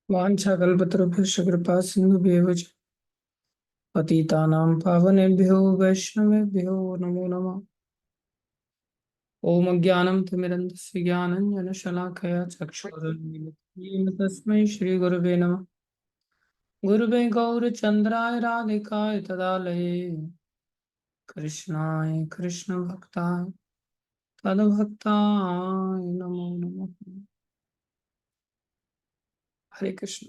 वाञ्छाकल्पतरुभ्यश्च कृपा सिन्धुभ्येव च पतितानां पावनेभ्यो वैष्णवेभ्यो नमो नमः। ॐ अज्ञानं तिमिरन्धस्य ज्ञानञ्जनशलाकया चक्षुरुन्मीलितं तस्मै श्रीगुरवे नमः। गुरुवे गौरचन्द्राय राधिकाय तदालये कृष्णाय कृष्णभक्ताय तद्भक्ताय नमो नमः। हरे कृष्ण।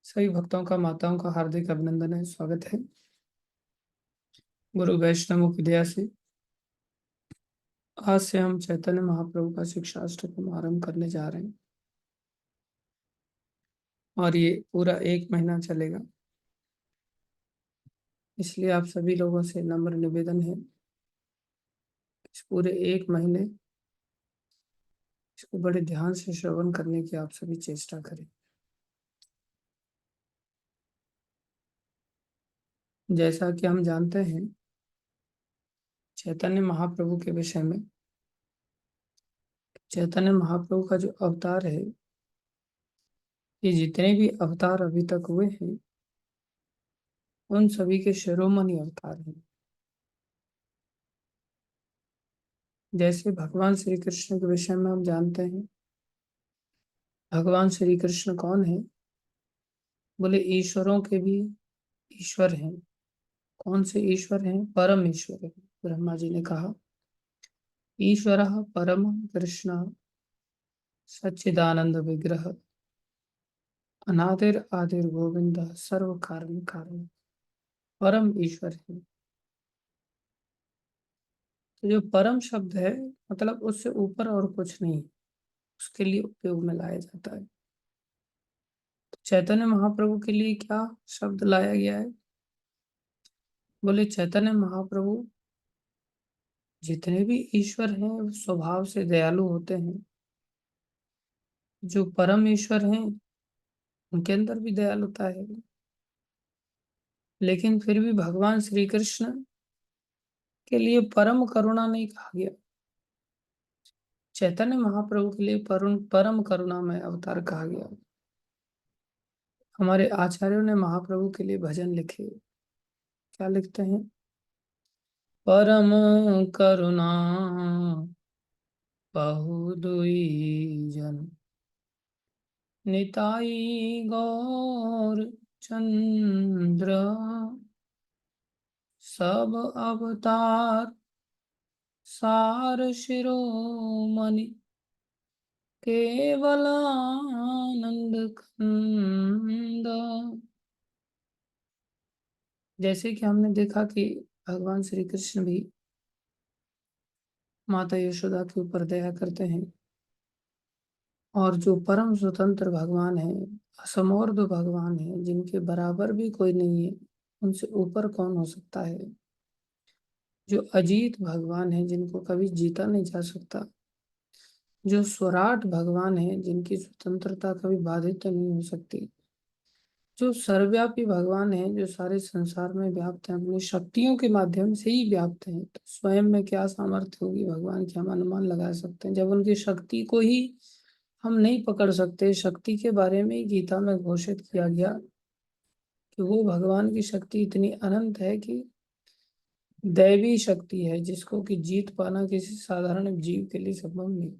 सभी भक्तों का, माताओं का हार्दिक अभिनंदन है, स्वागत है। गुरु वैष्णव की दया से आज से हम चैतन्य महाप्रभु का शिक्षाष्टकम आरंभ करने जा रहे हैं और ये पूरा एक महीना चलेगा। इसलिए आप सभी लोगों से नम्र निवेदन है, इस पूरे एक महीने इसको बड़े ध्यान से श्रवण करने की आप सभी चेष्टा करें। जैसा कि हम जानते हैं चैतन्य महाप्रभु के विषय में, चैतन्य महाप्रभु का जो अवतार है, ये जितने भी अवतार अभी तक हुए हैं उन सभी के शिरोमणि अवतार हैं। जैसे भगवान श्री कृष्ण के विषय में हम जानते हैं, भगवान श्री कृष्ण कौन है? बोले ईश्वरों के भी ईश्वर हैं। कौन से ईश्वर हैं? परम ईश्वर है। ब्रह्मा जी ने कहा ईश्वरः परम कृष्ण सच्चिदानंद विग्रह अनादिर आदिर गोविंद सर्व कारण कारण। परम ईश्वर है। तो जो परम शब्द है मतलब उससे ऊपर और कुछ नहीं, उसके लिए उपयोग में लाया जाता है। तो चैतन्य महाप्रभु के लिए क्या शब्द लाया गया है? बोले चैतन्य महाप्रभु जितने भी ईश्वर हैं वो स्वभाव से दयालु होते हैं। जो परम ईश्वर हैं उनके अंदर भी दयालुता है, लेकिन फिर भी भगवान श्री कृष्ण के लिए परम करुणा नहीं कहा गया। चैतन्य महाप्रभु के लिए परम करुणा में अवतार कहा गया। हमारे आचार्यों ने महाप्रभु के लिए भजन लिखे। क्या लिखते हैं? परम करुणा बहु दुई जन निताई गौर चंद्र सब अवतार सार शिरोमणि केवल आनंद कंद। जैसे कि हमने देखा कि भगवान श्री कृष्ण भी माता यशोदा के ऊपर दया करते हैं, और जो परम स्वतंत्र भगवान है, असमोर्ध भगवान है, जिनके बराबर भी कोई नहीं है, उनसे ऊपर कौन हो सकता है? जो अजीत भगवान है, जिनको कभी जीता नहीं जा सकता, जो स्वराट भगवान है, जिनकी स्वतंत्रता कभी बाधित नहीं हो सकती, जो सर्वव्यापी भगवान है, जो सारे संसार में व्याप्त है, अपनी शक्तियों के माध्यम से ही व्याप्त है, तो स्वयं में क्या सामर्थ्य होगी भगवान की हम अनुमान लगा सकते हैं। जब उनकी शक्ति को ही हम नहीं पकड़ सकते, शक्ति के बारे में गीता में घोषित किया गया कि वो भगवान की शक्ति इतनी अनंत है कि दैवी शक्ति है, जिसको कि जीत पाना किसी साधारण जीव के लिए संभव नहीं।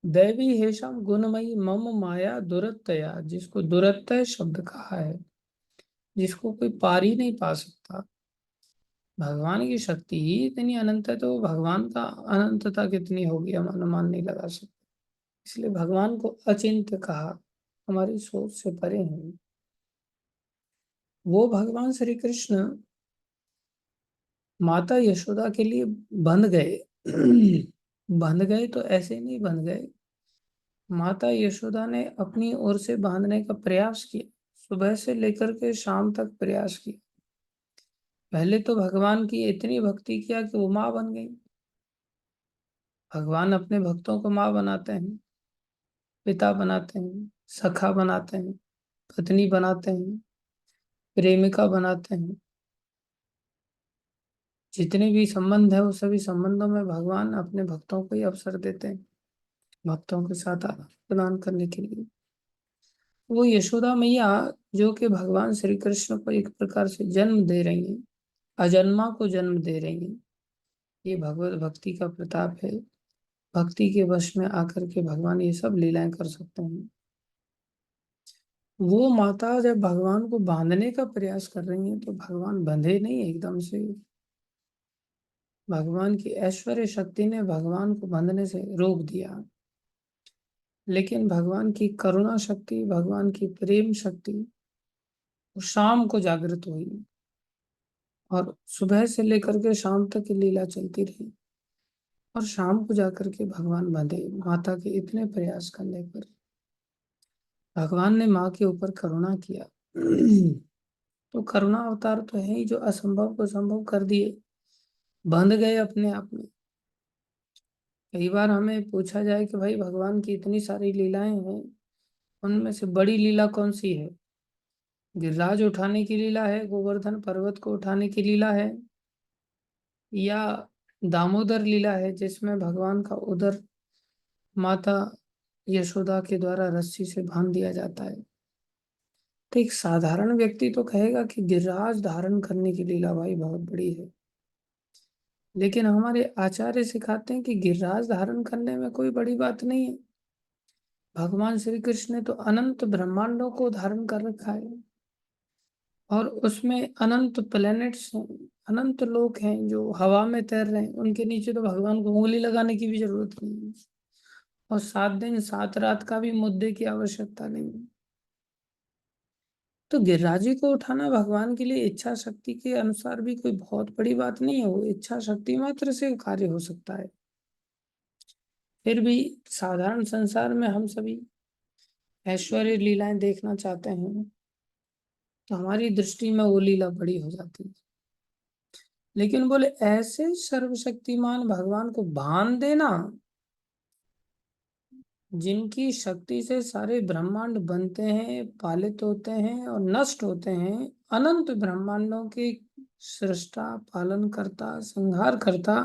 दैवी हेशम गुणमयी मम माया दुरत्यया, जिसको दुरत्यय शब्द कहा है, जिसको कोई पार ही नहीं पा सकता। भगवान की शक्ति ही इतनी अनंत है, तो भगवान का अनंतता कितनी होगी हम अनुमान नहीं लगा सकते। इसलिए भगवान को अचिंत्य कहा, हमारी सोच से परे हैं। वो भगवान श्री कृष्ण माता यशोदा के लिए बंध गए। बंध गए तो ऐसे नहीं बंध गए, माता यशोदा ने अपनी ओर से बांधने का प्रयास किया। सुबह से लेकर के शाम तक प्रयास किया। पहले तो भगवान की इतनी भक्ति किया कि वो माँ बन गई। भगवान अपने भक्तों को माँ बनाते हैं, पिता बनाते हैं, सखा बनाते हैं, पत्नी बनाते हैं, प्रेमिका बनाते हैं, जितने भी संबंध है वो सभी संबंधों में भगवान अपने भक्तों को ही अवसर देते हैं, भक्तों के साथ प्रदान करने के लिए। वो यशोदा मैया जो कि भगवान श्री कृष्ण को एक प्रकार से जन्म दे रही हैं, अजन्मा को जन्म दे रही हैं, ये भगवत भक्ति का प्रताप है। भक्ति के वश में आकर के भगवान ये सब लीलाएं कर सकते हैं। वो माता जब भगवान को बांधने का प्रयास कर रही हैं तो भगवान बंधे नहीं एकदम से। भगवान की ऐश्वर्य शक्ति ने भगवान को बंधने से रोक दिया, लेकिन भगवान की करुणा शक्ति, भगवान की प्रेम शक्ति वो शाम को जागृत हुई और सुबह से लेकर के शाम तक की लीला चलती रही। और शाम को जाकर के भगवान बंधे माता के इतने प्रयास करने पर। भगवान ने माँ के ऊपर करुणा किया। तो करुणा अवतार तो है ही, जो असंभव को संभव कर दिए, बंध गए अपने आप में। कई बार हमें पूछा जाए कि भाई भगवान की इतनी सारी लीलाएं हैं, उनमें से बड़ी लीला कौन सी है? गिरिराज उठाने की लीला है, गोवर्धन पर्वत को उठाने की लीला है, या दामोदर लीला है जिसमें भगवान का उदर माता यशोदा के द्वारा रस्सी से बांध दिया जाता है? तो एक साधारण व्यक्ति तो कहेगा कि गिरिराज धारण करने की लीला भाई बहुत बड़ी है, लेकिन हमारे आचार्य सिखाते हैं कि गिरिराज धारण करने में कोई बड़ी बात नहीं है। भगवान श्री कृष्ण ने तो अनंत ब्रह्मांडों को धारण कर रखा है, और उसमें अनंत प्लैनेट्स हैं, अनंत लोक हैं जो हवा में तैर रहे हैं। उनके नीचे तो भगवान को उंगली लगाने की भी जरूरत नहीं है, और 7 दिन 7 रात का भी मुद्दे की आवश्यकता नहीं है। तो गिरिराज को उठाना भगवान के लिए इच्छा शक्ति के अनुसार भी कोई बहुत बड़ी बात नहीं है, वो इच्छा शक्ति मात्र से कार्य हो सकता है। फिर भी साधारण संसार में हम सभी ऐश्वर्य लीलाएं देखना चाहते हैं, तो हमारी दृष्टि में वो लीला बड़ी हो जाती है। लेकिन बोले ऐसे सर्वशक्तिमान भगवान को बांध देना, जिनकी शक्ति से सारे ब्रह्मांड बनते हैं, पालित होते हैं और नष्ट होते हैं, अनंत ब्रह्मांडों के सृष्टा, पालन करता, संहार करता,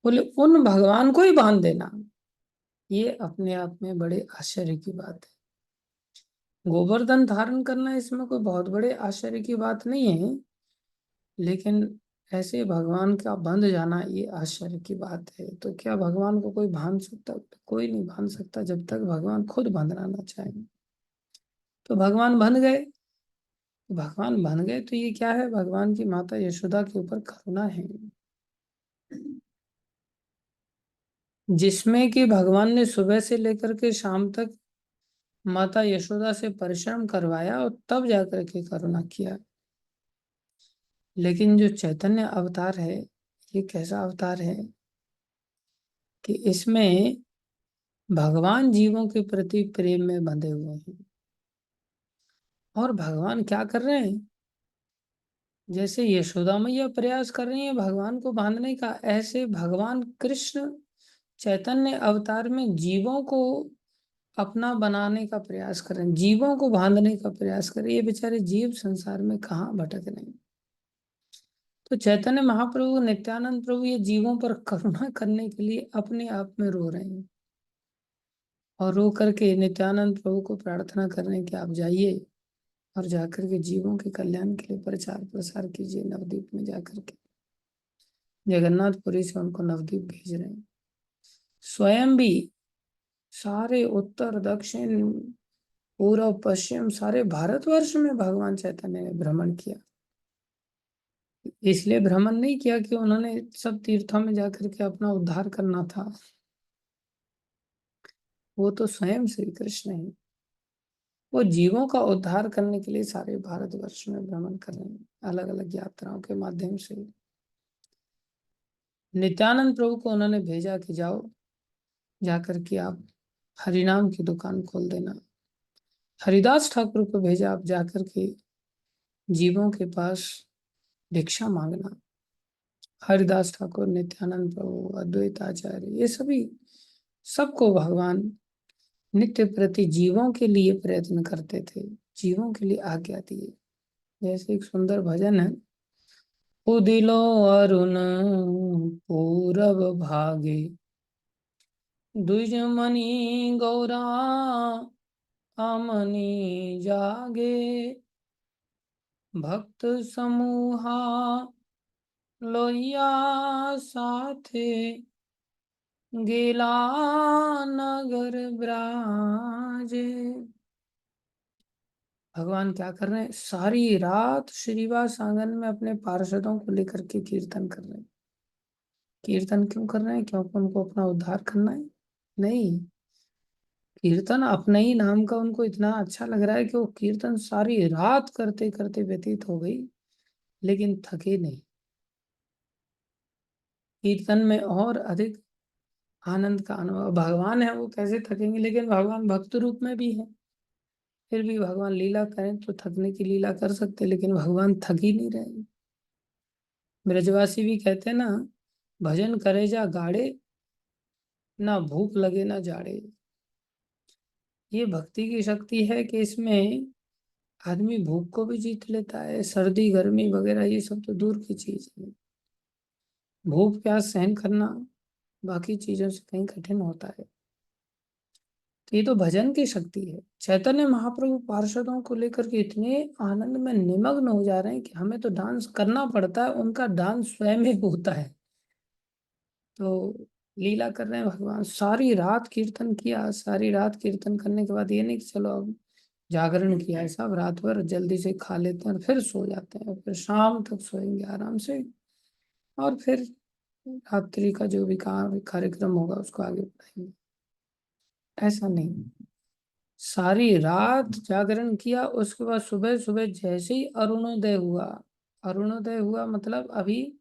बोले उन भगवान को ही बांध देना, ये अपने आप में बड़े आश्चर्य की बात है। गोवर्धन धारण करना इसमें कोई बहुत बड़े आश्चर्य की बात नहीं है, लेकिन ऐसे भगवान का बंध जाना ये आश्चर्य की बात है। तो क्या भगवान को कोई बांध सकता? कोई नहीं बांध सकता जब तक भगवान खुद बांधना ना चाहे। तो भगवान बंध गए। भगवान बन गए तो ये क्या है? भगवान की माता यशोदा के ऊपर करुणा है, जिसमें कि भगवान ने सुबह से लेकर के शाम तक माता यशोदा से परिश्रम करवाया और तब जाकर के करुणा किया। लेकिन जो चैतन्य अवतार है, ये कैसा अवतार है कि इसमें भगवान जीवों के प्रति प्रेम में बंधे हुए हैं। और भगवान क्या कर रहे हैं? जैसे यशोदा मैया प्रयास कर रही है भगवान को बांधने का, ऐसे भगवान कृष्ण चैतन्य अवतार में जीवों को अपना बनाने का प्रयास कर रहे हैं, जीवों को बांधने का प्रयास कर रहे हैं। ये बेचारे जीव संसार में कहाँ भटक रहे हैं। तो चैतन्य महाप्रभु, नित्यानंद प्रभु ये जीवों पर करुणा करने के लिए अपने आप में रो रहे हैं, और रो करके नित्यानंद प्रभु को प्रार्थना कर रहे हैं कि आप जाइए और जाकर के जीवों के कल्याण के लिए प्रचार प्रसार कीजिए नवद्वीप में जाकर के। जगन्नाथपुरी से उनको नवद्वीप भेज रहे हैं। स्वयं भी सारे उत्तर दक्षिण पूर्व पश्चिम सारे भारतवर्ष में भगवान चैतन्य ने भ्रमण किया। इसलिए भ्रमण नहीं किया कि उन्होंने सब तीर्थों में जाकर के अपना उद्धार करना था, वो तो स्वयं श्री कृष्ण है। वो जीवों का उद्धार करने के लिए सारे भारतवर्ष में भ्रमण कर रहे हैं, अलग अलग यात्राओं के माध्यम से। नित्यानंद प्रभु को उन्होंने भेजा कि जाओ, जाकर के आप हरिनाम की दुकान खोल देना। हरिदास ठाकुर को भेजा, आप जाकर के जीवों के पास भिक्षा मांगना। हरिदास ठाकुर, नित्यानंद प्रभु, अद्वैत आचार्य, ये सभी सबको भगवान नित्य प्रति जीवों के लिए प्रयत्न करते थे, जीवों के लिए आज्ञा दिए। जैसे एक सुंदर भजन है, उदिलो अरुण पूरब भागे, द्विजमणि गौरा अमनि जागे, भक्त समूहा लोहिया साथे, गेला नगर ब्राजे। भगवान क्या कर रहे हैं? सारी रात श्रीवास आंगन में अपने पार्षदों को लेकर के कीर्तन कर रहे हैं। कीर्तन क्यों कर रहे हैं? क्योंकि उनको अपना उद्धार करना है? नहीं, कीर्तन अपने ही नाम का उनको इतना अच्छा लग रहा है कि वो कीर्तन सारी रात करते करते व्यतीत हो गई, लेकिन थके नहीं। कीर्तन में और अधिक आनंद का अनुभव। भगवान है, वो कैसे थकेंगे? लेकिन भगवान भक्त रूप में भी है। फिर भी भगवान लीला करें तो थकने की लीला कर सकते, लेकिन भगवान थक ही नहीं रहे। ब्रजवासी भी कहते हैं ना, भजन करे जा गाड़े, ना भूख लगे ना जाड़े। ये भक्ति की शक्ति है कि इसमें आदमी भूख को भी जीत लेता है। सर्दी गर्मी वगैरह ये सब तो दूर की चीज है। भूख प्यास सहन करना बाकी चीजों से कहीं कठिन होता है। तो ये तो भजन की शक्ति है। चैतन्य महाप्रभु पार्षदों को लेकर के इतने आनंद में निमग्न हो जा रहे हैं कि हमें तो डांस करना पड़ता है, उनका डांस स्वयं ही होता है। तो लीला कर रहे हैं भगवान। सारी रात कीर्तन किया, सारी रात कीर्तन करने के बाद ये नहीं कि चलो अब जागरण किया है, सब रात भर जल्दी से खा लेते हैं और फिर सो जाते हैं, और फिर शाम तक सोएंगे आराम से, और फिर रात्रि का जो भी कार्यक्रम होगा उसको आगे बढ़ाएंगे। ऐसा नहीं, सारी रात जागरण किया। उसके बाद सुबह सुबह जैसे ही अरुणोदय हुआ, अरुणोदय हुआ मतलब अभी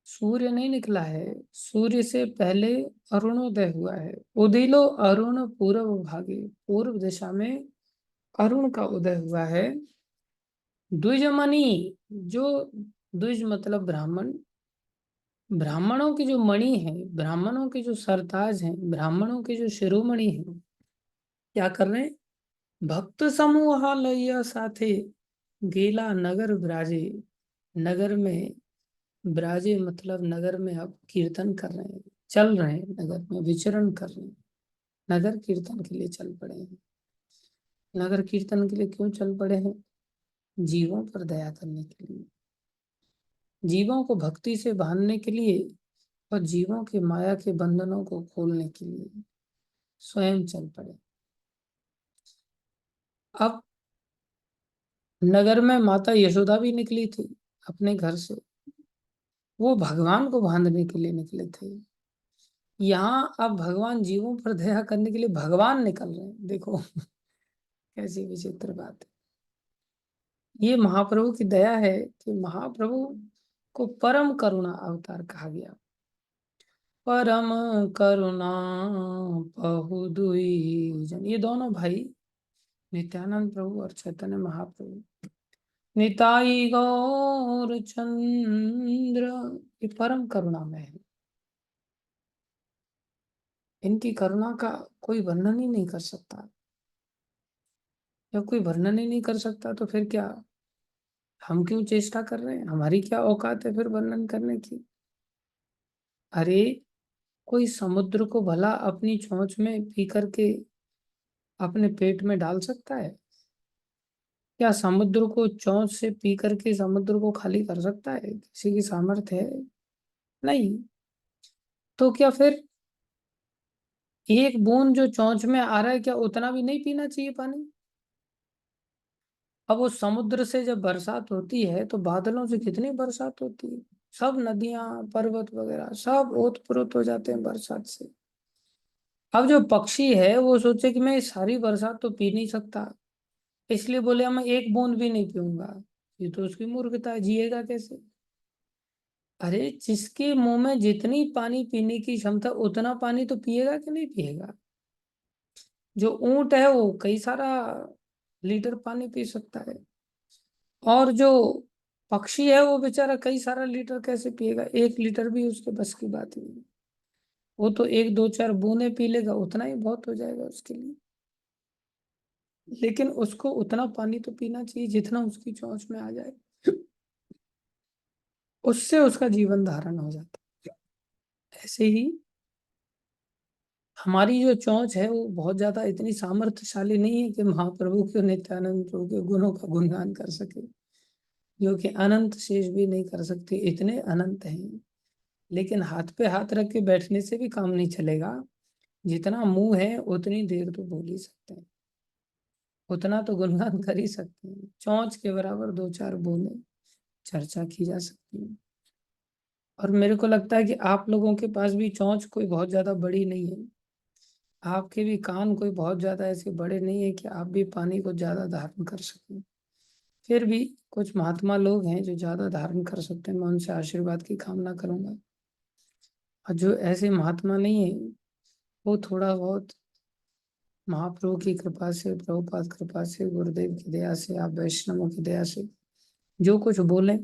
सूर्य नहीं निकला है, सूर्य से पहले अरुणोदय हुआ है। उदिलो अरुण पूर्व भागे, पूर्व दिशा में अरुण का उदय हुआ है। द्विजमणि, जो द्विज मतलब ब्राह्मण, ब्राह्मणों की जो मणि है, ब्राह्मणों के जो सरताज हैं, ब्राह्मणों के जो शिरोमणि हैं, क्या कर रहे हैं? भक्त समूह लैया साथे, गेला नगर ब्राजे। नगर में ब्राजे मतलब नगर में अब कीर्तन कर रहे हैं, चल रहे हैं, नगर में विचरण कर रहे हैं। नगर कीर्तन के लिए चल पड़े हैं। नगर कीर्तन के लिए क्यों चल पड़े हैं? जीवों पर दया करने के लिए, जीवों को भक्ति से बांधने के लिए, और जीवों के माया के बंधनों को खोलने के लिए स्वयं चल पड़े। अब नगर में माता यशोदा भी निकली थी अपने घर से, वो भगवान को बांधने के लिए निकले थे। यहाँ अब भगवान जीवों पर दया करने के लिए भगवान निकल रहे हैं। देखो कैसी विचित्र बात है। ये महाप्रभु की दया है कि महाप्रभु को परम करुणा अवतार कहा गया। परम करुणा पहु दुई जन, ये दोनों भाई नित्यानंद प्रभु और चैतन्य महाप्रभु, निताई गौर चंद्र, ये परम करुणा में है। इनकी करुणा का कोई वर्णन ही नहीं कर सकता। जब कोई वर्णन ही नहीं कर सकता तो फिर क्या, हम क्यों चेष्टा कर रहे हैं? हमारी क्या औकात है फिर वर्णन करने की? अरे, कोई समुद्र को भला अपनी चोंच में पी करके अपने पेट में डाल सकता है? क्या समुद्र को चोंच से पी करके समुद्र को खाली कर सकता है? किसी की सामर्थ्य है? नहीं। तो क्या फिर एक बूंद जो चोंच में आ रहा है, क्या उतना भी नहीं पीना चाहिए पानी? अब वो समुद्र से जब बरसात होती है तो बादलों से कितनी बरसात होती है, सब नदियां पर्वत वगैरह सब ओत-प्रोत हो जाते हैं बरसात से। अब जो पक्षी है वो सोचे कि मैं ये सारी बरसात तो पी नहीं सकता, इसलिए बोले मैं एक बूंद भी नहीं पीऊंगा। ये तो उसकी मूर्खता है, जिएगा कैसे? अरे, जिसके मुंह में जितनी पानी पीने की क्षमता उतना पानी तो पिएगा कि नहीं पिएगा? जो ऊंट है वो कई सारा लीटर पानी पी सकता है, और जो पक्षी है वो बेचारा कई सारा लीटर कैसे पिएगा? 1 लीटर भी उसके बस की बात नहीं है। वो तो एक दो चार बूंदे पी लेगा, उतना ही बहुत हो जाएगा उसके लिए। लेकिन उसको उतना पानी तो पीना चाहिए जितना उसकी चोंच में आ जाए। उससे उसका जीवन धारण हो जाता है। ऐसे ही हमारी जो चोंच है वो बहुत ज्यादा इतनी सामर्थ्यशाली नहीं है कि महाप्रभु के नित्यानंद प्रभु के गुणों का गुणगान कर सके, जो कि अनंत शेष भी नहीं कर सकते, इतने अनंत हैं। लेकिन हाथ पे हाथ रख के बैठने से भी काम नहीं चलेगा। जितना मुंह है उतनी देर तो बोल ही सकते हैं, उतना तो गुणगान कर ही सकते हैं। चोंच के बराबर दो चार बोले चर्चा की जा सकती है। और मेरे को लगता है कि आप लोगों के पास भी चोंच कोई बहुत ज्यादा बड़ी नहीं है, आपके भी कान कोई बहुत ज्यादा ऐसे बड़े नहीं है कि आप भी पानी को ज्यादा धारण कर सकें। फिर भी कुछ महात्मा लोग हैं जो ज्यादा धारण कर सकते हैं, मैं उनसे आशीर्वाद की कामना करूंगा। और जो ऐसे महात्मा नहीं है, वो थोड़ा बहुत महाप्रभु की कृपा से, प्रभुपाद कृपा से, गुरुदेव की दया से, आप वैष्णवों की दया से जो कुछ बोले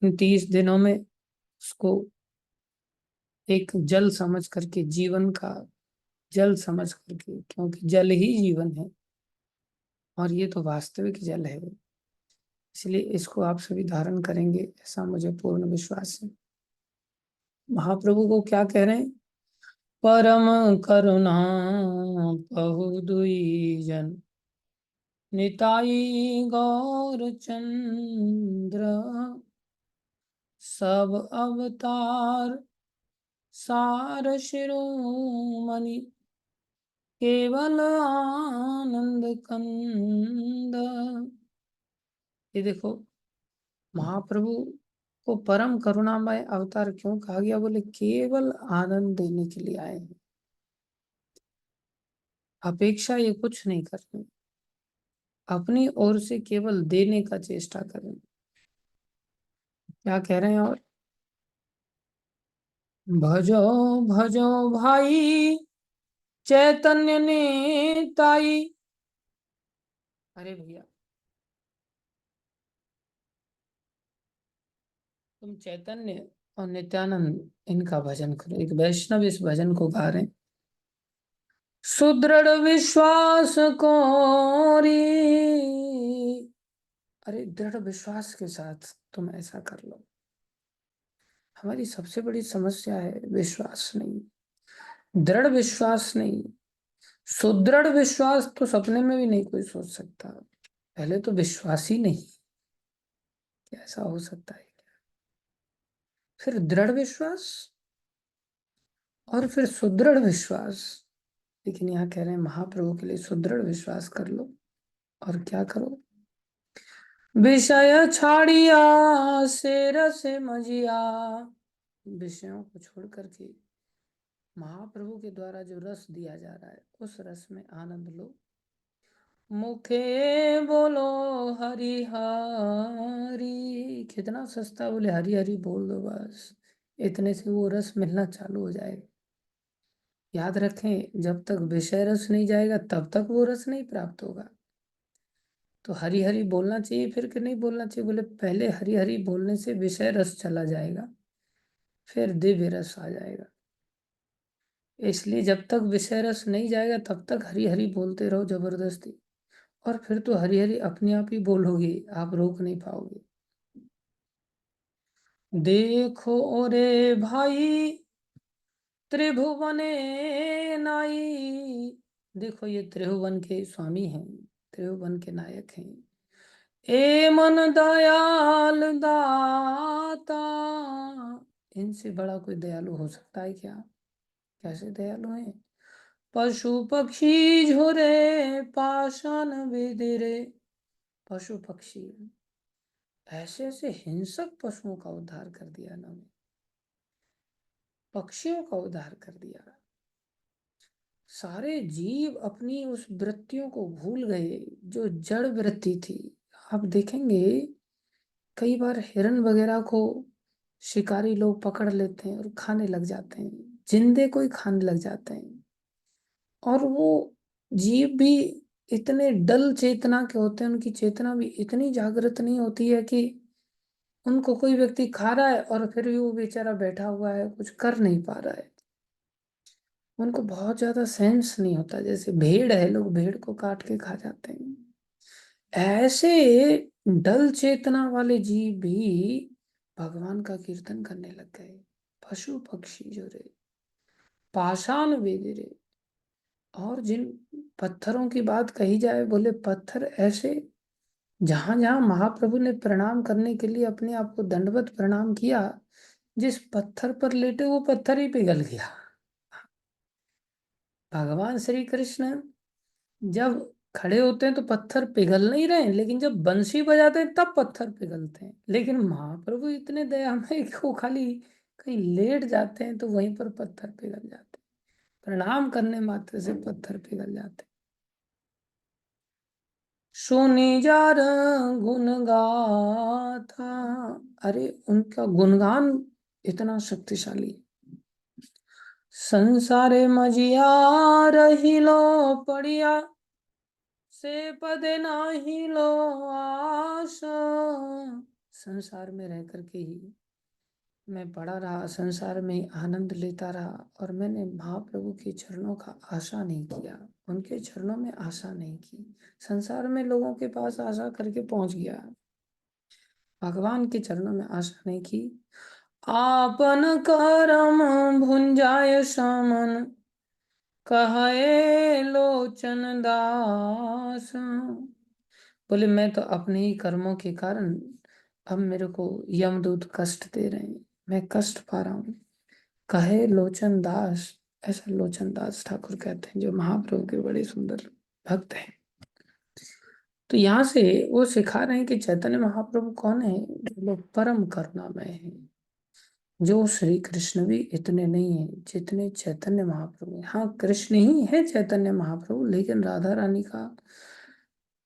इन 30 दिनों में उसको एक जल समझ करके, जीवन का जल समझ करके, क्योंकि जल ही जीवन है और ये तो वास्तविक जल है, इसलिए इसको आप सभी धारण करेंगे ऐसा मुझे पूर्ण विश्वास है। महाप्रभु को क्या कह रहे हैं? परम करुणा पहु दुई जन निताई गौर चंद्र सब अवतार सार शिरोमणि केवल आनंद कंद। ये देखो, महाप्रभु को परम करुणामय अवतार क्यों कहा गया? बोले केवल आनंद देने के लिए आए हैं, अपेक्षा ये कुछ नहीं कर रहे, अपनी ओर से केवल देने का चेष्टा कर रहे हैं। क्या कह रहे हैं? और भजो भजो भाई चैतन्य निताई। अरे भैया, तुम चैतन्य और नित्यानंद इनका भजन करो। एक वैष्णव इस भजन को गा रहे हैं। सुदृढ़ विश्वास को री, अरे दृढ़ विश्वास के साथ तुम ऐसा कर लो। हमारी सबसे बड़ी समस्या है विश्वास नहीं, दृढ़ विश्वास नहीं। सुदृढ़ विश्वास तो सपने में भी नहीं कोई सोच सकता। पहले तो विश्वास ही नहीं कि ऐसा हो सकता है, फिर दृढ़ विश्वास और फिर सुदृढ़ विश्वास। लेकिन यहाँ कह रहे हैं महाप्रभु के लिए सुदृढ़ विश्वास कर लो। और क्या करो? विषय छाड़िया से रस मजिया, विषयों को छोड़ करके महाप्रभु के द्वारा जो रस दिया जा रहा है उस रस में आनंद लो। मुखे बोलो हरि हरि, कितना सस्ता, बोले हरि हरि बोल दो बस, इतने से वो रस मिलना चालू हो जाएगा। याद रखें, जब तक विषय रस नहीं जाएगा तब तक वो रस नहीं प्राप्त होगा। तो हरि हरि बोलना चाहिए, फिर कि नहीं बोलना चाहिए? बोले पहले हरि हरि बोलने से विषय रस चला जाएगा, फिर दिव्य रस आ जाएगा। इसलिए जब तक विषय रस नहीं जाएगा तब तक हरि हरि बोलते रहो जबरदस्ती, और फिर तो हरि हरि अपने आप ही बोलोगे, आप रोक नहीं पाओगे। देखो रे भाई त्रिभुवने नाई, देखो ये त्रिभुवन के स्वामी हैं, त्रिभुवन के नायक हैं। ए मन दयाल दाता, इनसे बड़ा कोई दयालु हो सकता है क्या? कैसे दयालु हैं? पशु पक्षी झुरे पाषाण विदिरे, पशु पक्षी, ऐसे ऐसे हिंसक पशुओं का उद्धार कर दिया इन्होंने, पक्षियों का उद्धार कर दिया। सारे जीव अपनी उस वृत्तियों को भूल गए जो जड़ वृत्ति थी। आप देखेंगे कई बार हिरन वगैरह को शिकारी लोग पकड़ लेते हैं और खाने लग जाते हैं, जिंदे को ही खाने लग जाते हैं। और वो जीव भी इतने डल चेतना के होते हैं, उनकी चेतना भी इतनी जागृत नहीं होती है कि उनको कोई व्यक्ति खा रहा है और फिर भी वो बेचारा बैठा हुआ है, कुछ कर नहीं पा रहा है। उनको बहुत ज्यादा सेंस नहीं होता, जैसे भेड़ है, लोग भेड़ को काट के खा जाते हैं। ऐसे डल चेतना वाले जीव भी भगवान का कीर्तन करने लग गए। पशु पक्षी जो रे, पाषाण वेदी रे। और जिन पत्थरों की बात कही जाए, बोले पत्थर ऐसे, जहां जहां महाप्रभु ने प्रणाम करने के लिए अपने आप को दंडवत प्रणाम किया, जिस पत्थर पर लेटे वो पत्थर ही पिघल गया। भगवान श्री कृष्ण जब खड़े होते हैं तो पत्थर पिघल नहीं रहे हैं, लेकिन जब बंसी बजाते हैं तब पत्थर पिघलते हैं। लेकिन महाप्रभु इतने दयामय कि वो खाली कहीं लेट जाते हैं तो वहीं पर पत्थर पिघल जाते हैं। प्रणाम करने मात्र से पत्थर पिघल जाते हैं। सुनी जार गुण गाथा। अरे उनका गुणगान इतना शक्तिशाली। संसारे मजिया रहिलो पड़िया, से पदे नाही लो आशा। संसार में रह करके ही मैं पड़ा रहा, संसार में आनंद लेता रहा, और मैंने महाप्रभु के चरणों का आशा नहीं किया, उनके चरणों में आशा नहीं की। संसार में लोगों के पास आशा करके पहुंच गया, भगवान के चरणों में आशा नहीं की। आपन करम भुंजाय समन, कहे लोचन दास। बोले मैं तो अपने ही कर्मों के कारण अब मेरे को यमदूत कष्ट दे रहे हैं, मैं कष्ट पा रहा हूँ। कहे लोचन दास, ऐसा लोचन दास ठाकुर कहते हैं जो महाप्रभु के बड़े सुंदर भक्त हैं। तो यहाँ से वो सिखा रहे हैं कि चैतन्य महाप्रभु कौन है, जो लोग परम करुणामय हैं। जो श्री कृष्ण भी इतने नहीं है जितने चैतन्य महाप्रभु हैं। हाँ, कृष्ण ही है चैतन्य महाप्रभु, लेकिन राधा रानी का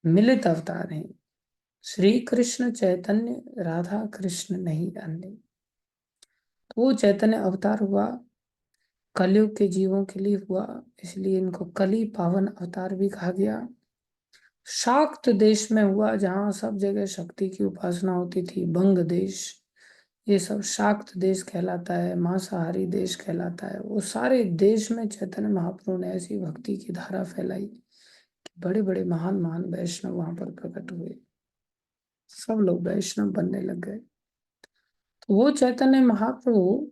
मिलित अवतार है। श्री कृष्ण चैतन्य, राधा कृष्ण नहीं अन्य। तो वो चैतन्य अवतार हुआ, कलयुग के जीवों के लिए हुआ, इसलिए इनको कली पावन अवतार भी कहा गया। शाक्त देश में हुआ, जहाँ सब जगह शक्ति की उपासना होती थी, बंग देश, ये सब शाक्त देश कहलाता है, मांसाहारी देश कहलाता है। वो सारे देश में चैतन्य महाप्रभु ने ऐसी भक्ति की धारा फैलाई कि बड़े बड़े महान महान वैष्णव वहां पर प्रकट हुए, सब लोग वैष्णव बनने लग गए। तो वो चैतन्य महाप्रभु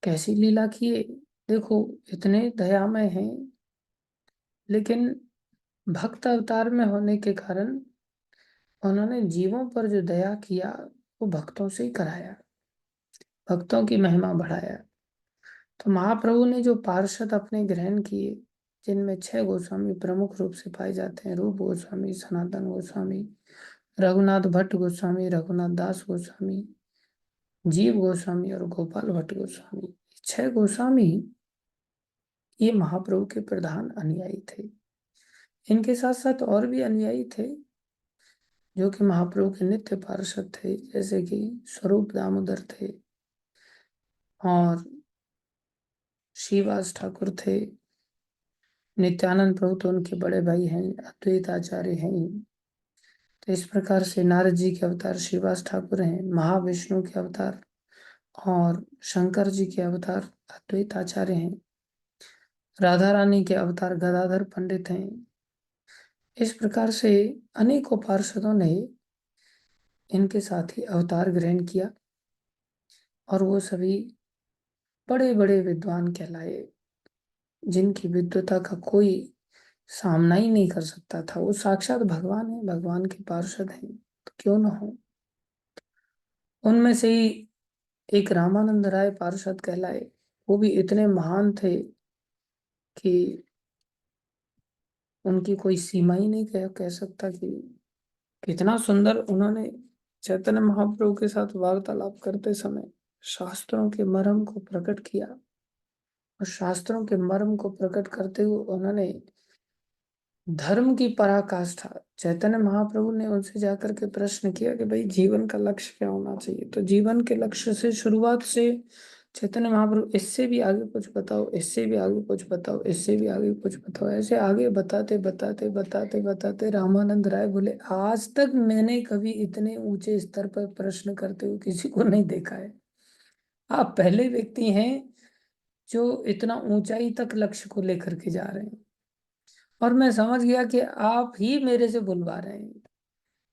कैसी लीला किए, देखो, इतने दयामय हैं, लेकिन भक्त अवतार में होने के कारण उन्होंने जीवों पर जो दया किया वो भक्तों से ही कराया, भक्तों की महिमा बढ़ाया। तो महाप्रभु ने जो पार्षद अपने ग्रहण किए, जिनमें 6 गोस्वामी प्रमुख रूप से पाए जाते हैं, रूप गोस्वामी, सनातन गोस्वामी, रघुनाथ भट्ट गोस्वामी, रघुनाथ दास गोस्वामी, जीव गोस्वामी और गोपाल भट्ट गोस्वामी। 6 गोस्वामी ये महाप्रभु के प्रधान अनुयायी थे। इनके साथ साथ और भी अनुयायी थे जो कि महाप्रभु के नित्य पार्षद थे, जैसे कि स्वरूप दामोदर थे, और श्रीवास ठाकुर थे, नित्यानंद प्रभु तो उनके बड़े भाई हैं, अद्वैत आचार्य हैं। तो इस प्रकार से नारद जी के अवतार श्रीवास ठाकुर हैं, महाविष्णु के अवतार और शंकर जी के अवतार अद्वैत आचार्य हैं, राधा रानी के अवतार गदाधर पंडित हैं। इस प्रकार से अनेकों पार्षदों ने इनके साथ ही अवतार ग्रहण किया, और वो सभी बड़े बड़े विद्वान कहलाए, जिनकी विद्वता का कोई सामना ही नहीं कर सकता था। वो साक्षात भगवान है, भगवान के पार्षद हैं, तो क्यों ना हो। उनमें से ही एक रामानंद राय पार्षद कहलाए। वो भी इतने महान थे कि उनकी कोई सीमा ही नहीं कह सकता कि कितना सुंदर उन्होंने चैतन्य महाप्रभु के साथ वार्तालाप करते समय शास्त्रों के मर्म को प्रकट किया। और शास्त्रों के मर्म को प्रकट करते हुए उन्होंने धर्म की पराकाष्ठा, चैतन्य महाप्रभु ने उनसे जाकर के प्रश्न किया कि भाई जीवन का लक्ष्य क्या होना चाहिए। तो जीवन के लक्ष्य से शुरुआत से चैतन्य महाप्रभु इससे भी आगे कुछ बताओ, इससे भी आगे कुछ बताओ, इससे भी आगे कुछ बताओ, ऐसे आगे बताते बताते बताते बताते रामानंद राय बोले आज तक मैंने कभी इतने ऊंचे स्तर पर प्रश्न करते हुए किसी को नहीं देखा है। आप पहले व्यक्ति हैं जो इतना ऊंचाई तक लक्ष्य को लेकर के जा रहे हैं, और मैं समझ गया कि आप ही मेरे से बुलवा रहे हैं।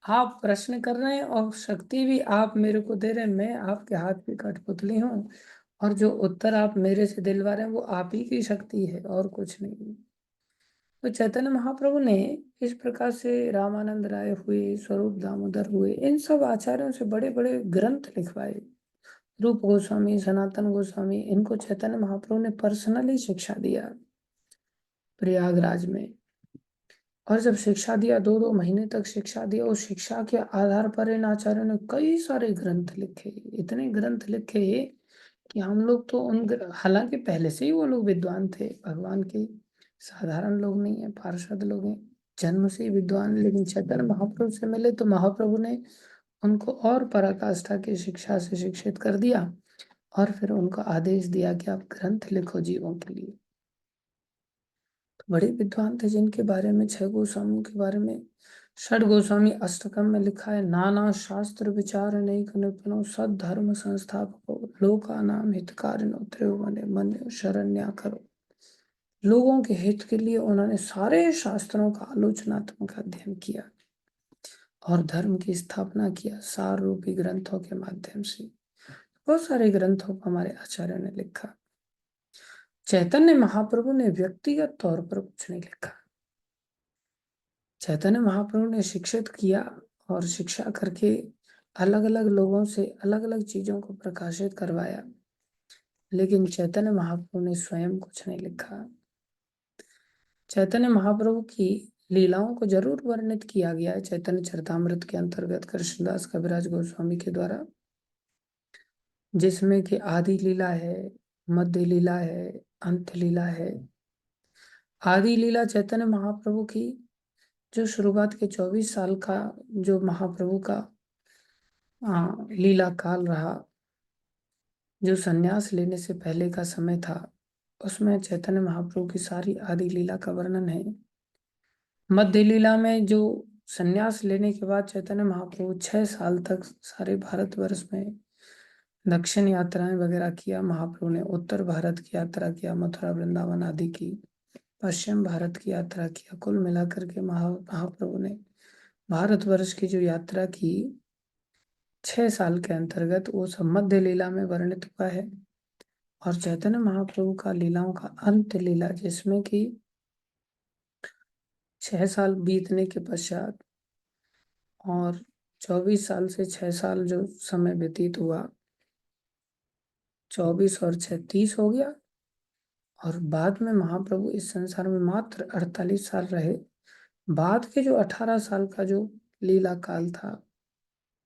आप प्रश्न कर रहे हैं और शक्ति भी आप मेरे को दे रहे हैं, मैं आपके हाथ की कठपुतली हूँ, और जो उत्तर आप मेरे से दिलवा रहे हैं वो आप ही की शक्ति है और कुछ नहीं। तो चैतन्य महाप्रभु ने इस प्रकार से रामानंद राय हुए, स्वरूप दामोदर हुए, इन सब आचार्यों से बड़े बड़े ग्रंथ लिखवाए। रूप गोस्वामी, सनातन गोस्वामी, इनको चैतन्य महाप्रभु ने पर्सनली शिक्षा दिया प्रयागराज में। और जब शिक्षा दिया, 2-2 महीने तक शिक्षा दिया, उस शिक्षा के आधार पर इन आचार्यों ने कई सारे ग्रंथ लिखे। इतने ग्रंथ लिखे कि हम लोग तो हालांकि पहले से ही वो लोग विद्वान थे, भगवान के साधारण लोग नहीं है, पार्षद लोग हैं, जन्म से ही विद्वान। लेकिन चैतन्य महाप्रभु से मिले तो महाप्रभु ने उनको और पराकाष्ठा की शिक्षा से शिक्षित कर दिया, और फिर उनको आदेश दिया कि आप ग्रंथ लिखो जीवों के लिए। बड़े विद्वान थे जिनके बारे में, 6 गोस्वामियों के बारे में षड गोस्वामी अष्टकम में लिखा है, नाना शास्त्र विचार अनेक निपुणो सद धर्म संस्थापको लोका नाम हितकारिणो त्रिभुवने मन शरण्या करो। लोगों के हित के लिए उन्होंने सारे शास्त्रों का आलोचनात्मक अध्ययन किया और धर्म की स्थापना किया सार रूपी ग्रंथों के माध्यम से। बहुत सारे ग्रंथों को हमारे आचार्य ने लिखा। चैतन्य महाप्रभु ने व्यक्तिगत तौर पर कुछ नहीं लिखा। चैतन्य महाप्रभु ने शिक्षित किया और शिक्षा करके अलग अलग लोगों से अलग अलग चीजों को प्रकाशित करवाया, लेकिन चैतन्य महाप्रभु ने स्वयं कुछ नहीं लिखा। चैतन्य महाप्रभु की लीलाओं को जरूर वर्णित किया गया है चैतन्य चरितामृत के अंतर्गत कृष्णदास कविराज गोस्वामी के द्वारा, जिसमें कि आदि लीला है, मध्य लीला है, अंत लीला है। आदि लीला चैतन्य महाप्रभु की जो शुरुआत के 24 साल का जो महाप्रभु का लीला काल रहा, जो सन्यास लेने से पहले का समय था, उसमें चैतन्य महाप्रभु की सारी आदि लीला का वर्णन है। मध्य लीला में जो सन्यास लेने के बाद चैतन्य महाप्रभु 6 साल तक सारे भारतवर्ष में दक्षिण यात्राएं वगैरह किया। महाप्रभु ने उत्तर भारत की यात्रा किया, मथुरा वृंदावन आदि की, पश्चिम भारत की यात्रा किया। कुल मिलाकर के महाप्रभु ने भारतवर्ष की जो यात्रा की 6 साल के अंतर्गत, वो सब मध्य लीला में वर्णित हुआ है। और चैतन्य महाप्रभु का लीलाओं का अंत लीला, जिसमें कि 6 साल बीतने के पश्चात और 24 साल से 6 साल जो समय व्यतीत हुआ, 24 और 6 30 हो गया। और बाद में महाप्रभु इस संसार में मात्र 48 साल रहे। बाद के जो 18 साल का जो लीला काल था,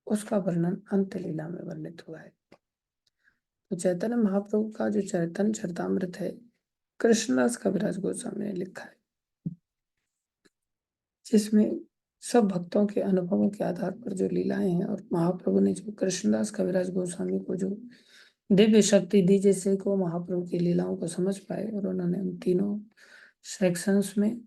उसका वर्णन अंत लीला में वर्णित हुआ है। तो चैतन्य महाप्रभु का जो चैतन्य चरितामृत है, कृष्णदास कविराज गोस्वामी ने लिखा है, जिसमें सब भक्तों के अनुभवों के आधार पर जो लीलाएं हैं, और महाप्रभु ने जो कृष्णदास कविराज गोस्वामी को जो दिव्य शक्ति दी जिससे को महाप्रभु की लीलाओं को समझ पाए, और उन्होंने उन तीनों सेक्शंस में,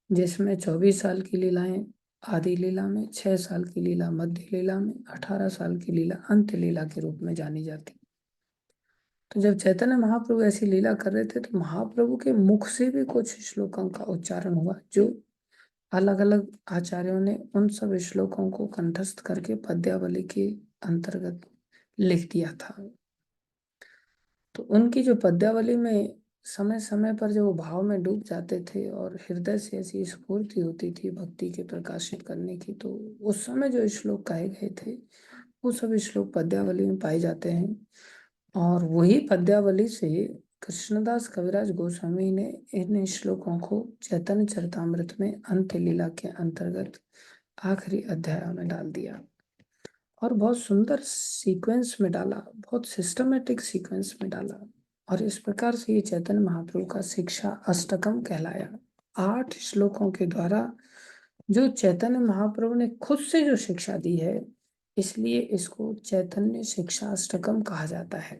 जिसमें 24 साल की लीलाएं आदि लीला में, 6 साल की लीला मध्य लीला में, 18 साल की लीला अंत्य लीला के रूप में जानी जाती। तो जब चैतन्य महाप्रभु ऐसी लीला कर रहे थे, तो महाप्रभु के मुख से भी कुछ श्लोकों का उच्चारण हुआ, जो अलग अलग आचार्यों ने उन सब श्लोकों को कंठस्थ करके पद्यावली के अंतर्गत लिख दिया था। तो उनकी जो पद्यावली में समय समय पर जो वो भाव में डूब जाते थे और हृदय से ऐसी स्फूर्ति होती थी भक्ति के प्रकाशित करने की, तो उस समय जो श्लोक गाए गए थे, वो सब श्लोक पद्यावली में पाए जाते हैं। और वही पद्यावली से कृष्णदास कविराज गोस्वामी ने इन श्लोकों को चैतन्य चरितामृत में अंत्य लीला के अंतर्गत आखिरी अध्याय में डाल दिया, और बहुत सुंदर सीक्वेंस में डाला, बहुत सिस्टमेटिक सीक्वेंस में डाला। और इस प्रकार से ये चैतन्य महाप्रभु का शिक्षा अष्टकम कहलाया। 8 श्लोकों के द्वारा जो चैतन्य महाप्रभु ने खुद से जो शिक्षा दी है, इसलिए इसको चैतन्य शिक्षा अष्टकम कहा जाता है।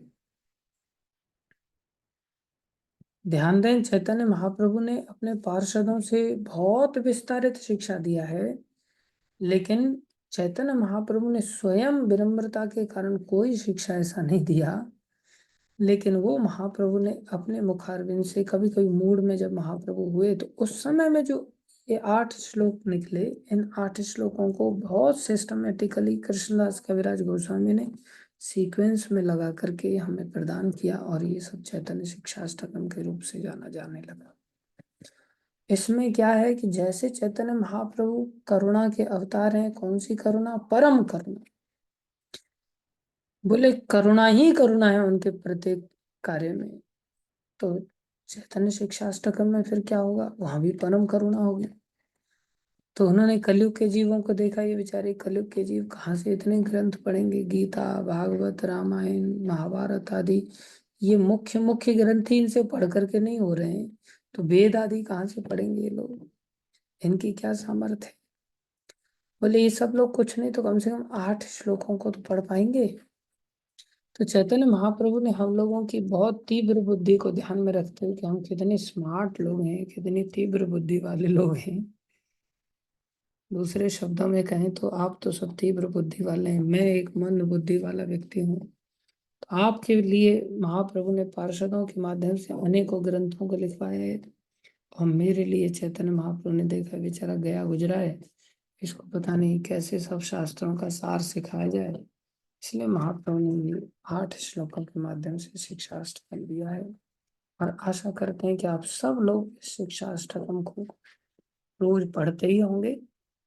ध्यान दें, चैतन्य महाप्रभु ने अपने पार्षदों से बहुत विस्तारित शिक्षा दिया है, लेकिन चैतन्य महाप्रभु ने स्वयं विनम्रता के कारण कोई शिक्षा ऐसा नहीं दिया। लेकिन वो महाप्रभु ने अपने मुखारविंद से, कभी कभी मूड में जब महाप्रभु हुए, तो उस समय में जो ये 8 श्लोक निकले। इन 8 श्लोकों को बहुत सिस्टमेटिकली कृष्णदास कविराज गोस्वामी ने सीक्वेंस में लगा करके हमें प्रदान किया, और ये सब चैतन्य शिक्षाष्टकम के रूप से जाना जाने लगा। इसमें क्या है कि जैसे चैतन्य महाप्रभु करुणा के अवतार हैं, कौन सी करुणा? परम करुणा। बोले करुणा ही करुणा है उनके प्रत्येक कार्य में। तो चैतन्य शिक्षाष्टकम में फिर क्या होगा? वहां भी परम करुणा होगी। तो उन्होंने कलयुग के जीवों को देखा, ये बेचारे कलयुग के जीव कहाँ से इतने ग्रंथ पढ़ेंगे? गीता, भागवत, रामायण, महाभारत आदि ये मुख्य मुख्य ग्रंथ ही इनसे पढ़ करके नहीं हो रहे हैं, तो वेद आदि कहाँ से पढ़ेंगे ये लोग? इनकी क्या सामर्थ्य है? बोले ये सब लोग कुछ नहीं तो कम से कम 8 श्लोकों को तो पढ़ पाएंगे। तो चैतन्य महाप्रभु ने हम लोगों की बहुत तीव्र बुद्धि को ध्यान में रखते हुए कि हम कितने स्मार्ट लोग हैं, कितनी तीव्र बुद्धि वाले लोग हैं, दूसरे शब्दों में कहें तो आप तो सब तीव्र बुद्धि वाले हैं, मैं एक मंद बुद्धि वाला व्यक्ति हूँ। तो आपके लिए महाप्रभु ने पार्षदों के माध्यम से अनेकों ग्रंथों को लिखवाया है, और मेरे लिए चैतन्य महाप्रभु ने देखा बेचारा गया गुजरा है, इसको पता नहीं कैसे सब शास्त्रों का सार सिखाया जाए, इसलिए महाप्रभु ने ये 8 श्लोकों के माध्यम से शिक्षा अष्टकम दिया है। और आशा करते हैं कि आप सब लोग इस शिक्षा अष्टकम को रोज पढ़ते ही होंगे।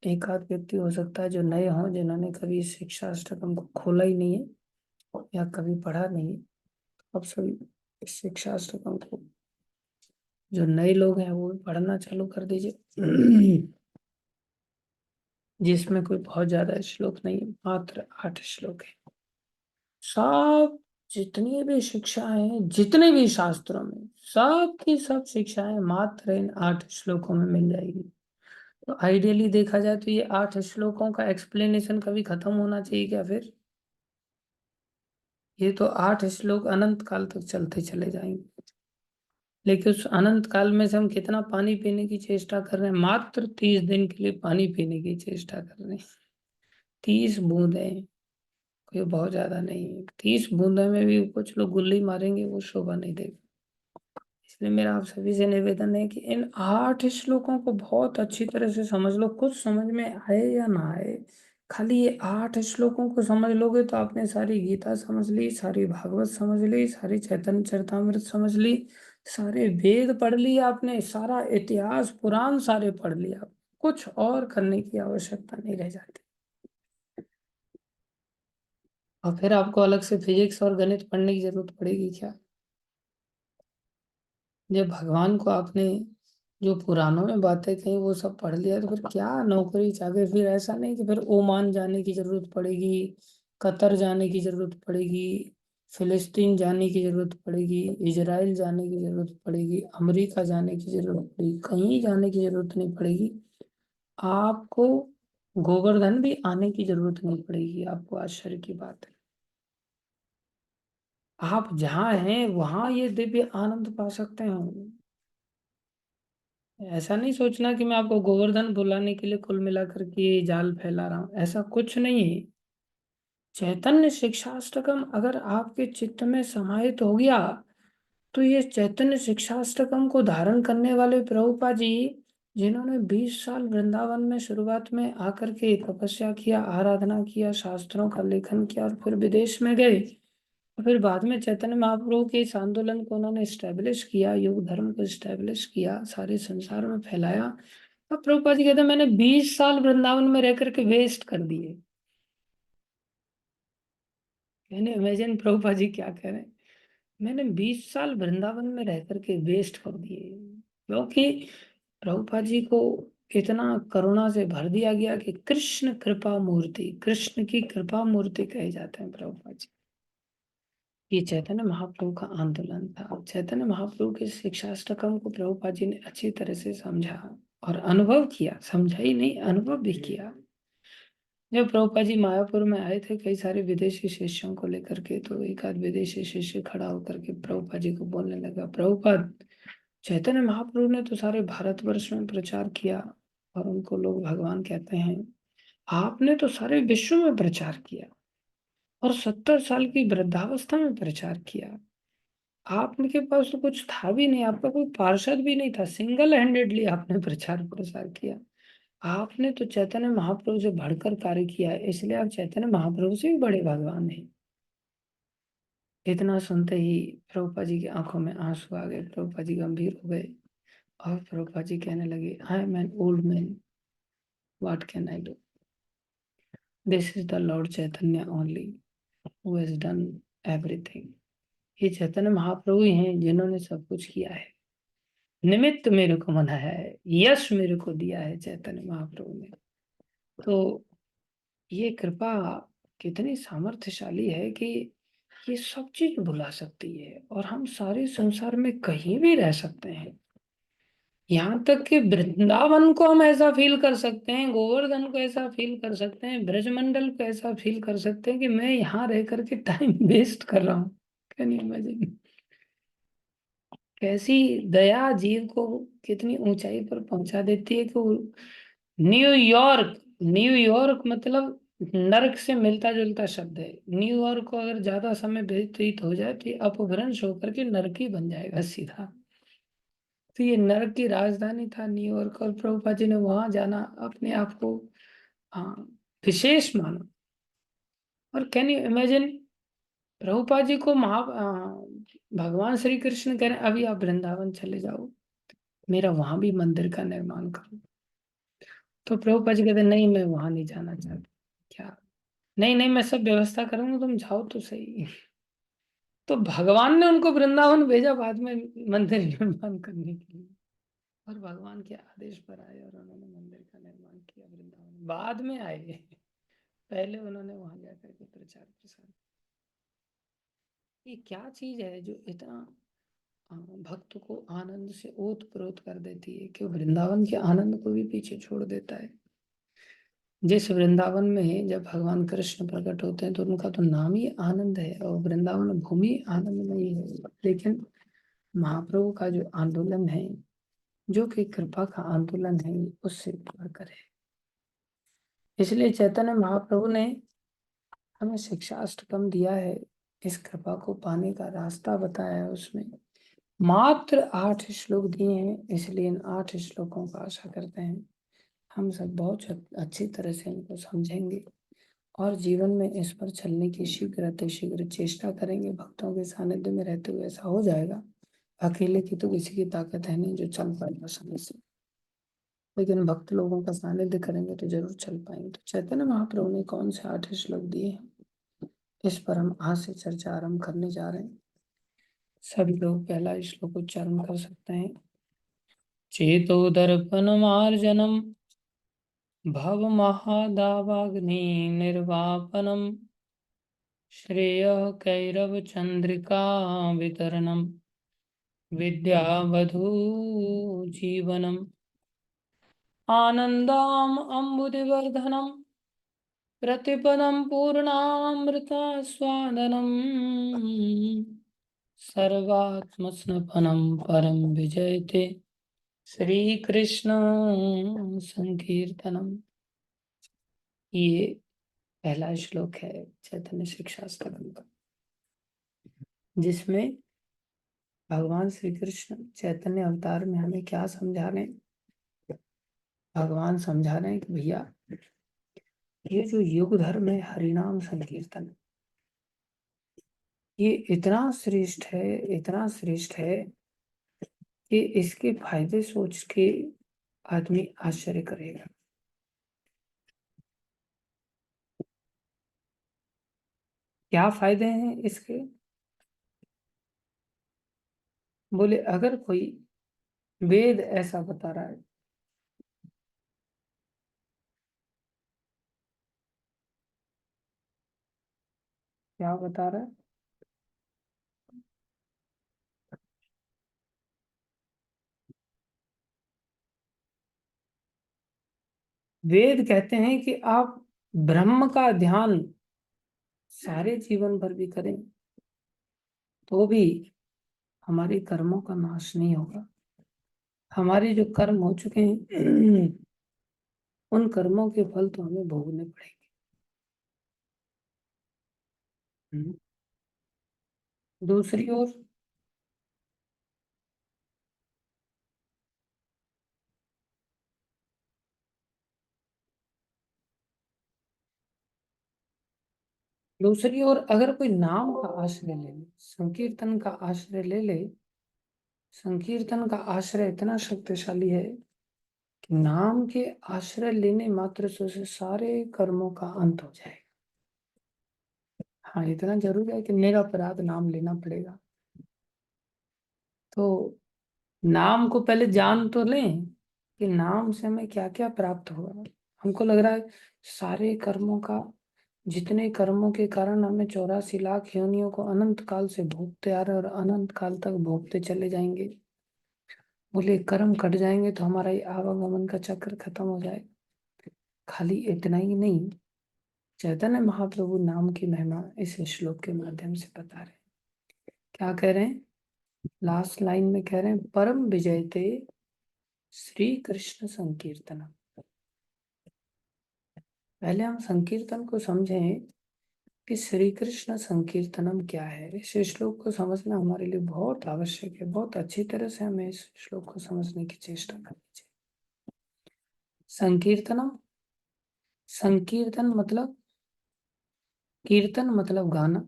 एक आध व्यक्ति हो सकता है जो नए हों, जिन्होंने कभी इस शिक्षा अष्टकम को खोला ही नहीं है या कभी पढ़ा नहीं है। अब सभी इस शिक्षा अष्टकम को, जो नए लोग हैं वो भी पढ़ना चालू कर दीजिए। जिसमें कोई बहुत ज्यादा श्लोक नहीं है, मात्र 8 श्लोक है। सब जितनी भी शिक्षाएं हैं, जितने भी शास्त्रों में, सब की सब शिक्षाएं मात्र इन 8 श्लोकों में मिल जाएगी। तो आइडियली देखा जाए तो ये 8 श्लोकों का एक्सप्लेनेशन कभी खत्म होना चाहिए क्या? फिर ये तो 8 श्लोक अनंत काल तक चलते चले जाएंगे। लेकिन उस अनंत काल में से हम कितना पानी पीने की चेष्टा कर रहे हैं? मात्र 30 दिन के लिए पानी पीने की चेष्टा कर रहे हैं। 30 बूंदे, कोई बहुत ज्यादा नहीं है। 30 बूंदे में भी कुछ लोग गुल्ली मारेंगे, वो शोभा नहीं देगा। इसलिए मेरा आप सभी से निवेदन है कि इन 8 श्लोकों को बहुत अच्छी तरह से समझ लो, कुछ समझ में आए या ना आए, खाली ये 8 श्लोकों को समझ लोगे तो आपने सारी गीता समझ ली, सारी भागवत समझ ली, सारी चैतन्य चरितामृत समझ ली, सारे वेद पढ़ लिए आपने, सारा इतिहास पुराण सारे पढ़ लिया। कुछ और करने की आवश्यकता नहीं रह जाती। और फिर आपको अलग से फिजिक्स और गणित पढ़ने की जरूरत पड़ेगी क्या? जब भगवान को आपने जो पुराणों में बातें कही वो सब पढ़ लिया, तो फिर क्या नौकरी चाकरी? फिर ऐसा नहीं कि फिर ओमान जाने की जरूरत पड़ेगी, कतर जाने की जरूरत पड़ेगी, फिलिस्तीन जाने की जरूरत पड़ेगी, इजराइल जाने की जरूरत पड़ेगी, अमेरिका जाने की जरूरत पड़ेगी, कहीं जाने की जरूरत नहीं पड़ेगी। आपको गोवर्धन भी आने की जरूरत नहीं पड़ेगी। आपको आश्चर्य की बात है, आप जहाँ हैं वहां ये दिव्य आनंद पा सकते हैं। ऐसा नहीं सोचना कि मैं आपको गोवर्धन बुलाने के लिए कुल मिलाकर के ये जाल फैला रहा हूं, ऐसा कुछ नहीं है। चैतन्य शिक्षाष्टकम अगर आपके चित्त में समाहित हो गया, तो ये चैतन्य शिक्षाष्टकम को धारण करने वाले प्रभुपाद जी, जिन्होंने 20 साल वृंदावन में शुरुआत में आकर के तपस्या किया, आराधना किया, शास्त्रों का लेखन किया, और फिर विदेश में गए, और फिर बाद में चैतन्य महाप्रभु के इस आंदोलन को उन्होंने स्टैब्लिश किया, योग धर्म को स्टैब्लिश किया, सारे संसार में फैलाया। अब प्रभुपाद जी कहते हैं मैंने 20 साल वृंदावन में रह करके वेस्ट कर दिए। मैंने इमेजिन प्रभुपाद जी क्या कह रहे हैं, मैंने 20 साल वृंदावन में रह करके वेस्ट कर दिए। क्योंकि प्रभुपाद जी को इतना करुणा से भर दिया गया कि कृष्ण कृपा मूर्ति, कृष्ण की कृपा मूर्ति कहे जाते हैं प्रभुपाद जी। ये चैतन्य महाप्रभु का आंदोलन था। चैतन्य महाप्रभु के शिक्षाष्टकम को प्रभुपाद जी ने अच्छी तरह से समझा और अनुभव किया, समझा ही नहीं, अनुभव भी किया। जब प्रभुपाद जी मायापुर में आए थे कई सारे विदेशी शिष्यों को लेकर के, तो एक आध विदेशी शिष्य खड़ा होकर के प्रभुपाद जी को बोलने लगा, प्रभुपाद चैतन्य महाप्रभु ने तो सारे भारतवर्ष में प्रचार किया और उनको लोग भगवान कहते हैं, आपने तो सारे विश्व में प्रचार किया और 70 साल की वृद्धावस्था में प्रचार किया। आपके पास तो कुछ था भी नहीं, आपका कोई पार्षद भी नहीं था, सिंगल हैंडेडली आपने प्रचार प्रसार किया। आपने तो चैतन्य महाप्रभु से बढ़कर कार्य किया है, इसलिए आप चैतन्य महाप्रभु से भी बड़े भगवान हैं। इतना सुनते ही प्रभुपा जी की आंखों में आंसू आ गए, प्रभुपा जी गंभीर हो गए और प्रभुपा जी कहने लगे, I am an old man, what can I do, this is the Lord Chaitanya only who has done everything. ये चैतन्य महाप्रभु ही हैं जिन्होंने सब कुछ किया है, निमित्त मेरे को बनाया है, यश मेरे को दिया है चैतन्य महाप्रभु ने। तो ये कृपा कितनी सामर्थ्यशाली है कि ये सब चीज भुला सकती है और हम सारे संसार में कहीं भी रह सकते हैं। यहाँ तक कि वृंदावन को हम ऐसा फील कर सकते हैं, गोवर्धन को ऐसा फील कर सकते हैं, ब्रजमंडल को ऐसा फील कर सकते हैं कि मैं यहाँ रह करके टाइम वेस्ट कर रहा हूँ। Can you imagine? कैसी दया जीव को कितनी ऊंचाई पर पहुंचा देती है कि न्यूयॉर्क, न्यूयॉर्क मतलब नर्क से मिलता जुलता शब्द है। न्यूयॉर्क को अगर ज्यादा समय व्यतीत हो जाए तो ये अपभ्रंश होकर के नर्क ही बन जाएगा सीधा। तो ये नर्क की राजधानी था न्यूयॉर्क, और प्रभुपाद जी ने वहां जाना अपने आप को हाँ विशेष माना। और can you imagine, Prabhupada ji को भगवान श्री कृष्ण कह रहे हैं, अभी आप वृंदावन चले जाओ, मेरा वहां भी मंदिर का निर्माण करो। तो प्रभुपाद जी कहते नहीं, मैं वहां नहीं जाना चाहता। क्या? नहीं नहीं, मैं सब व्यवस्था करूंगा, तुम जाओ तो सही। तो भगवान ने उनको वृंदावन भेजा बाद में मंदिर निर्माण करने के लिए, और भगवान के आदेश पर आए और उन्होंने मंदिर का निर्माण किया वृंदावन, बाद में आए। पहले उन्होंने वहां जाकर के प्रचार प्रसार। ये क्या चीज है जो इतना भक्त को आनंद से ओत प्रोत कर देती है कि वो वृंदावन के आनंद को भी पीछे छोड़ देता है। जिस वृंदावन में जब भगवान कृष्ण प्रकट होते हैं तो उनका तो नाम ही आनंद है और वृंदावन भूमि आनंदमयी है, लेकिन महाप्रभु का जो आंदोलन है, जो कि कृपा का आंदोलन है, उससे बढ़कर है। इसलिए चैतन्य महाप्रभु ने हमें शिक्षाष्टकम दिया है, इस कृपा को पाने का रास्ता बताया है। उसमें मात्र 8 श्लोक दिए हैं, इसलिए इन 8 श्लोकों का आशा करते हैं हम सब बहुत अच्छी तरह से इनको समझेंगे और जीवन में इस पर चलने की शीघ्र शीघ्र चेष्टा करेंगे। भक्तों के सानिध्य में रहते हुए ऐसा हो जाएगा। अकेले की तो किसी की ताकत है नहीं जो चल पाएगा समय से, लेकिन भक्त लोगों का सानिध्य करेंगे तो जरूर चल पाएंगे। तो चैतन्य महाप्रभु ने कौन से 8 श्लोक दिए हैं, इस पर हम आज से चर्चा आरंभ करने जा रहे हैं। सभी लोग पहला श्लोक उच्चारण कर सकते हैं। चेतो दर्पण मार्जनम भव महादावाग्नि निर्वापनम श्रेय कैरव चंद्रिका वितरणम विद्यावधू जीवनम आनंदाम अम्बुदिवर्धनम प्रतिपदम पूर्णामृता स्वादनम सर्वात्मस्नपनम परम विजयते श्री कृष्ण संकीर्तनम। ये पहला श्लोक है चैतन्य शिक्षाष्टकम का, जिसमें भगवान श्री कृष्ण चैतन्य अवतार में हमें क्या समझा रहे हैं। भगवान समझा रहे हैं कि भैया ये जो युग धर्म है हरिनाम संकीर्तन, ये इतना श्रेष्ठ है, इतना श्रेष्ठ है कि इसके फायदे सोच के आदमी आश्चर्य करेगा। क्या फायदे हैं इसके? बोले अगर कोई वेद ऐसा बता रहा है, क्या बता रहा है? वेद कहते हैं कि आप ब्रह्म का ध्यान सारे जीवन भर भी करें तो भी हमारे कर्मों का नाश नहीं होगा। हमारे जो कर्म हो चुके हैं उन कर्मों के फल तो हमें भोगने पड़ेंगे। दूसरी ओर दूसरी ओर अगर कोई नाम का आश्रय ले ले, संकीर्तन का आश्रय ले ले, संकीर्तन का आश्रय इतना शक्तिशाली है कि नाम के आश्रय लेने मात्र से उसे सारे कर्मों का अंत हो जाएगा। हाँ, इतना जरूर है कि निरपराध नाम लेना पड़ेगा। तो नाम को पहले जान तो लें कि नाम से हमें क्या क्या प्राप्त होगा। हमको लग रहा है सारे कर्मों का, जितने कर्मों के कारण हमें 84 लाख योनियों को अनंत काल से भोगते आ रहे और अनंत काल तक भोगते चले जाएंगे। बोले कर्म कट जाएंगे तो हमारा ये आवागमन का चक्र खत्म हो जाएगा। खाली इतना ही नहीं, चैतन्य महाप्रभु नाम की महिमा इस श्लोक के माध्यम से बता रहे हैं। क्या कह रहे हैं? लास्ट लाइन में कह रहे हैं, परम विजयते श्री कृष्ण संकीर्तन। पहले हम संकीर्तन को समझें कि श्री कृष्ण संकीर्तनम क्या है। इस श्लोक को समझना हमारे लिए बहुत आवश्यक है। बहुत अच्छी तरह से हमें इस श्लोक को समझने की चेष्टा करनी चाहिए। संकीर्तनम, संकीर्तन मतलब, कीर्तन मतलब गाना,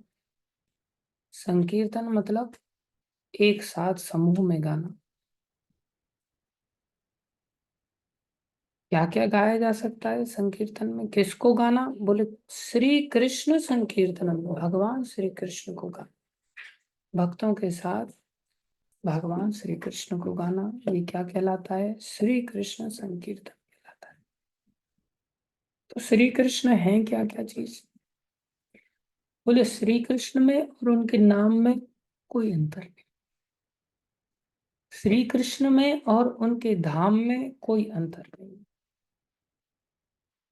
संकीर्तन मतलब एक साथ समूह में गाना। क्या क्या गाया जा सकता है संकीर्तन में? किसको गाना? बोले श्री कृष्ण संकीर्तन, भगवान श्री कृष्ण को गाना, भक्तों के साथ भगवान श्री कृष्ण को गाना। ये क्या कहलाता है? श्री कृष्ण संकीर्तन कहलाता है। तो श्री कृष्ण है क्या क्या चीज? बोले श्री कृष्ण में और उनके नाम में कोई अंतर नहीं। श्री कृष्ण में और उनके धाम में कोई अंतर नहीं।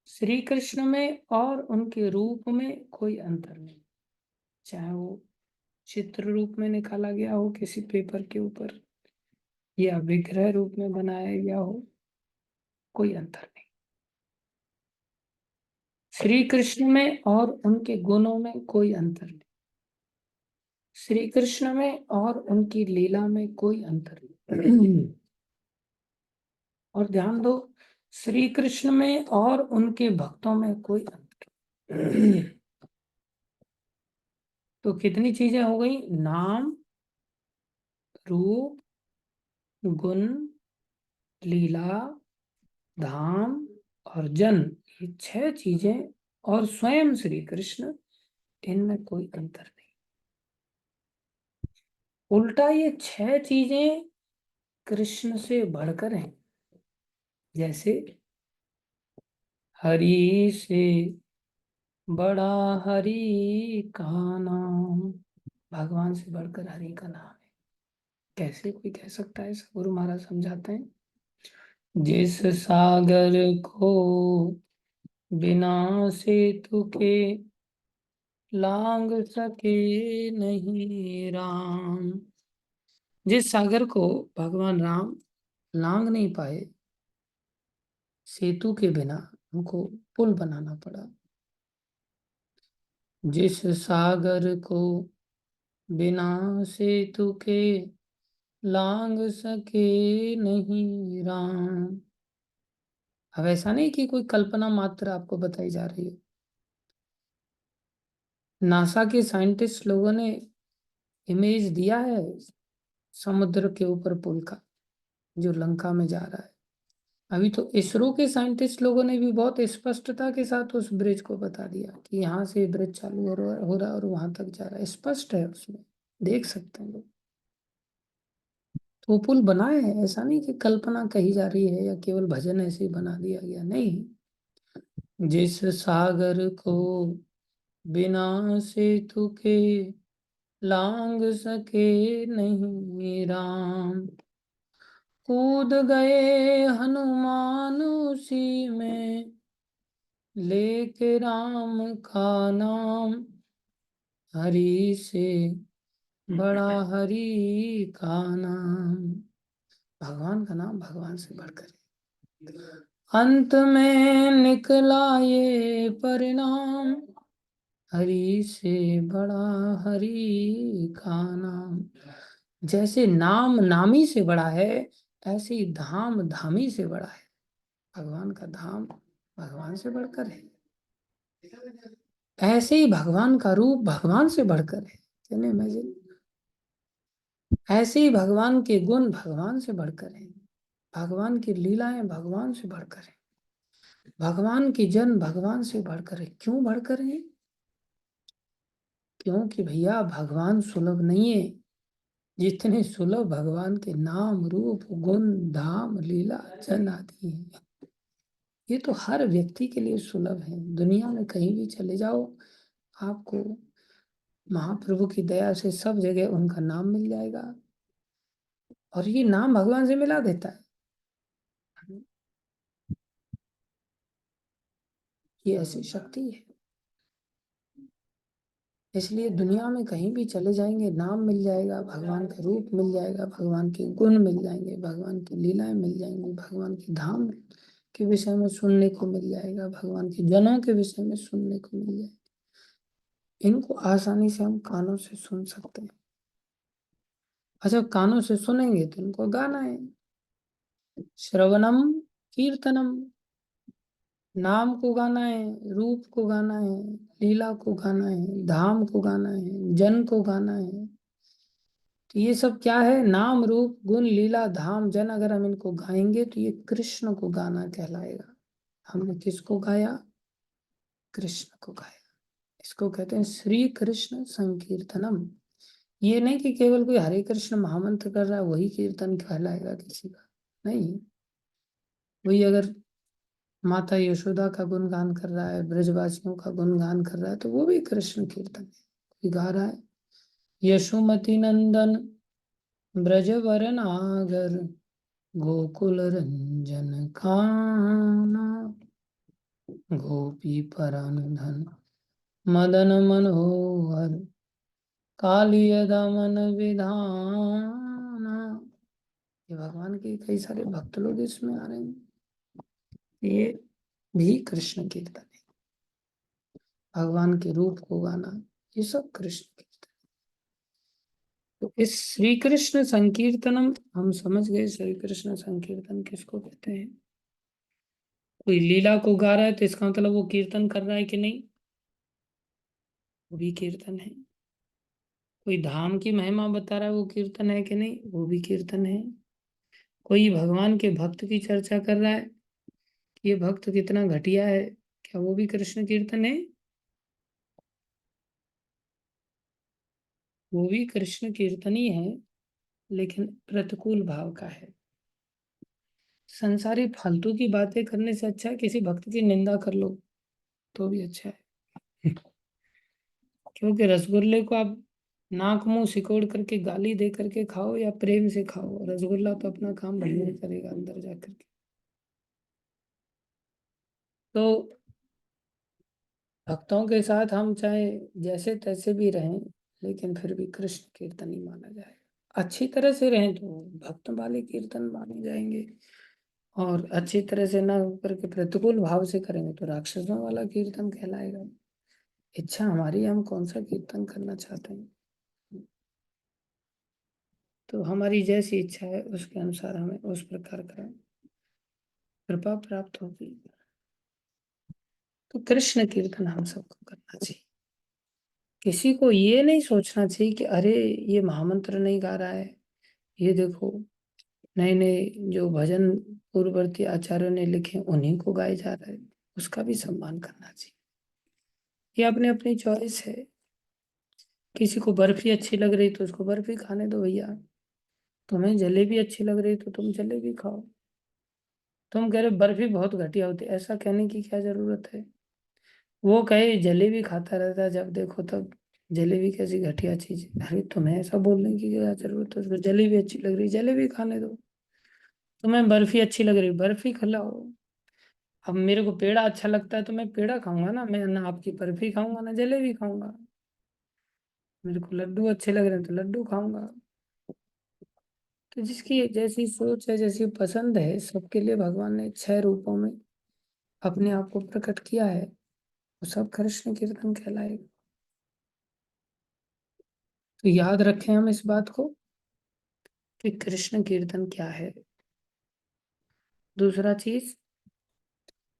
श्री कृष्ण में और उनके रूप में कोई अंतर नहीं। चाहे वो चित्र रूप में निकाला गया हो किसी पेपर के ऊपर, या विग्रह रूप में बनाया गया हो, कोई अंतर नहीं। श्री कृष्ण में और उनके गुणों में कोई अंतर नहीं। श्री कृष्ण में और उनकी लीला में कोई अंतर नहीं। और ध्यान दो, श्री कृष्ण में और उनके भक्तों में कोई अंतर नहीं। तो कितनी चीजें हो गई? नाम, रूप, गुण, लीला, धाम और जन, ये 6 चीजें, और स्वयं श्री कृष्ण, इनमें कोई अंतर नहीं। उल्टा ये 6 चीजें कृष्ण से बढ़कर हैं। जैसे हरि से बड़ा हरि का नाम, भगवान से बढ़कर हरि का नाम है। कैसे कोई कह सकता है? ऐसा गुरु महाराज समझाते हैं, जिस सागर को बिना सेतु के लांग सके नहीं राम। जिस सागर को भगवान राम लांग नहीं पाए, सेतु के बिना उनको पुल बनाना पड़ा। जिस सागर को बिना सेतु के लांग सके नहीं राम। अब ऐसा नहीं कि कोई कल्पना मात्र आपको बताई जा रही है। नासा के साइंटिस्ट लोगों ने इमेज दिया है समुद्र के ऊपर पुल का, जो लंका में जा रहा है। अभी तो इसरो के साइंटिस्ट लोगों ने भी बहुत स्पष्टता के साथ उस ब्रिज को बता दिया कि यहाँ से ब्रिज चालू हो रहा है और वहां तक जा रहा है। स्पष्ट है, उसमें देख सकते हैं लोग। तो वो पुल बना है, ऐसा नहीं कि कल्पना कही जा रही है या केवल भजन ऐसे ही बना दिया गया, नहीं। जिस सागर को बिना सेतु के लांग सके नहीं राम, कूद गए हनुमान उसी में लेके राम का नाम, हरि से बड़ा हरि का नाम। भगवान का नाम भगवान से बढ़कर है। अंत में निकला ये परिणाम, हरि से बड़ा हरि का नाम। जैसे नाम नामी से बड़ा है, ऐसे ही धाम धामी से बड़ा है। भगवान का धाम भगवान से बढ़कर है। ऐसे ही भगवान का रूप भगवान से बढ़कर है। Can you imagine? ऐसे ही भगवान के गुण भगवान से बढ़कर है। भगवान की लीलाएं भगवान से बढ़कर है। भगवान की जन भगवान से बढ़कर है। क्यों बढ़कर है? क्योंकि भैया भगवान सुलभ नहीं है जितने सुलभ भगवान के नाम रूप गुण धाम लीला जन आदि है। ये तो हर व्यक्ति के लिए सुलभ है। दुनिया में कहीं भी चले जाओ, आपको महाप्रभु की दया से सब जगह उनका नाम मिल जाएगा, और ये नाम भगवान से मिला देता है। ये ऐसी शक्ति है। इसलिए दुनिया में कहीं भी चले जाएंगे, नाम मिल जाएगा, भगवान का रूप मिल जाएगा, भगवान के गुण मिल जाएंगे, भगवान की लीलाएं मिल जाएंगी, भगवान के धाम के विषय में सुनने को मिल जाएगा, भगवान के जनों के विषय में सुनने को मिल जाएगा। इनको आसानी से हम कानों से सुन सकते हैं। और जब कानों से सुनेंगे तो इनको गाना है। श्रवणम कीर्तनम, नाम को गाना है, रूप को गाना है, लीला को गाना है, धाम को गाना है, जन को गाना है। तो ये सब क्या है? नाम रूप गुण लीला धाम जन। अगर हम इनको गाएंगे तो ये कृष्ण को गाना कहलाएगा। हमने किसको गाया? कृष्ण को गाया। इसको कहते हैं श्री कृष्ण संकीर्तनम। ये नहीं कि केवल कोई हरे कृष्ण महामंत्र कर रहा है वही कीर्तन कहलाएगा किसी का। नहीं, वही अगर माता यशोदा का गुणगान कर रहा है, ब्रजवासियों का गुणगान कर रहा है, तो वो भी कृष्ण कीर्तन है। कोई गा रहा है यशोमती नंदन ब्रजवर नागर गोकुल रंजन काना गोपी परानंदन मदन मनोहर कालिय दमन विधाना। ये भगवान के कई सारे भक्त लोग इसमें आ रहे हैं। ये भी कृष्ण कीर्तन है। भगवान के रूप को गाना, ये सब कृष्ण कीर्तन। तो इस श्री कृष्ण संकीर्तनम हम समझ गए। श्री कृष्ण संकीर्तन किसको कहते हैं? कोई लीला को गा रहा है तो इसका मतलब वो कीर्तन कर रहा है कि नहीं? वो भी कीर्तन है। कोई धाम की महिमा बता रहा है, वो कीर्तन है कि नहीं? वो भी कीर्तन है। कोई भगवान के भक्त की चर्चा कर रहा है कि ये भक्त कितना घटिया है, क्या वो भी कृष्ण कीर्तन है? वो भी कृष्ण कीर्तन ही है, लेकिन प्रतिकूल भाव का है। संसारी फालतू की बातें करने से अच्छा है किसी भक्त की निंदा कर लो, तो भी अच्छा है। क्योंकि रसगुल्ले को आप नाक मुंह सिकोड़ करके गाली दे करके खाओ या प्रेम से खाओ, रसगुल्ला तो अपना काम बढ़िया करेगा अंदर जा करके। तो भक्तों के साथ हम चाहे जैसे तैसे भी रहें, लेकिन फिर भी कृष्ण कीर्तन ही माना जाएगा। अच्छी तरह से रहें तो भक्त वाले कीर्तन माने जाएंगे, और अच्छी तरह से ना करके प्रतिकूल भाव से करेंगे तो राक्षसों वाला कीर्तन कहलाएगा। इच्छा हमारी, हम कौन सा कीर्तन करना चाहते हैं। तो हमारी जैसी इच्छा है उसके अनुसार हमें उस प्रकार का कृपा प्राप्त होगी। तो कृष्ण कीर्तन हम सबको करना चाहिए। किसी को ये नहीं सोचना चाहिए कि अरे ये महामंत्र नहीं गा रहा है, ये देखो नए नए जो भजन पूर्ववर्ती आचार्यों ने लिखे उन्हीं को गाया जा रहा है। उसका भी सम्मान करना चाहिए। ये अपने अपनी चॉइस है। किसी को बर्फी अच्छी लग रही तो उसको बर्फी खाने दो भैया। तुम्हें जलेबी अच्छी लग रही तो तुम जलेबी खाओ। तुम कह रहे बर्फी बहुत घटिया होती है, ऐसा कहने की क्या जरूरत है? वो कहे जलेबी खाता रहता है जब देखो तब, जलेबी कैसी घटिया चीज है। अरे तुम्हें ऐसा बोलने की क्या जरूरत है? उसको जलेबी अच्छी लग रही जलेबी खाने दो। तुम्हें बर्फी अच्छी लग रही बर्फी खिलाओ। अब मेरे को पेड़ा अच्छा लगता है तो मैं पेड़ा खाऊंगा ना, मैं ना आपकी बर्फी खाऊंगा ना जलेबी खाऊंगा। मेरे को लड्डू अच्छे लग रहे हैं तो लड्डू खाऊंगा। तो जिसकी जैसी सोच है, जैसी पसंद है, सबके लिए भगवान ने 6 रूपों में अपने आप को प्रकट किया है। वो सब कृष्ण कीर्तन कहलाएगा। तो याद रखें हम इस बात को कि कृष्ण कीर्तन क्या है। दूसरा चीज,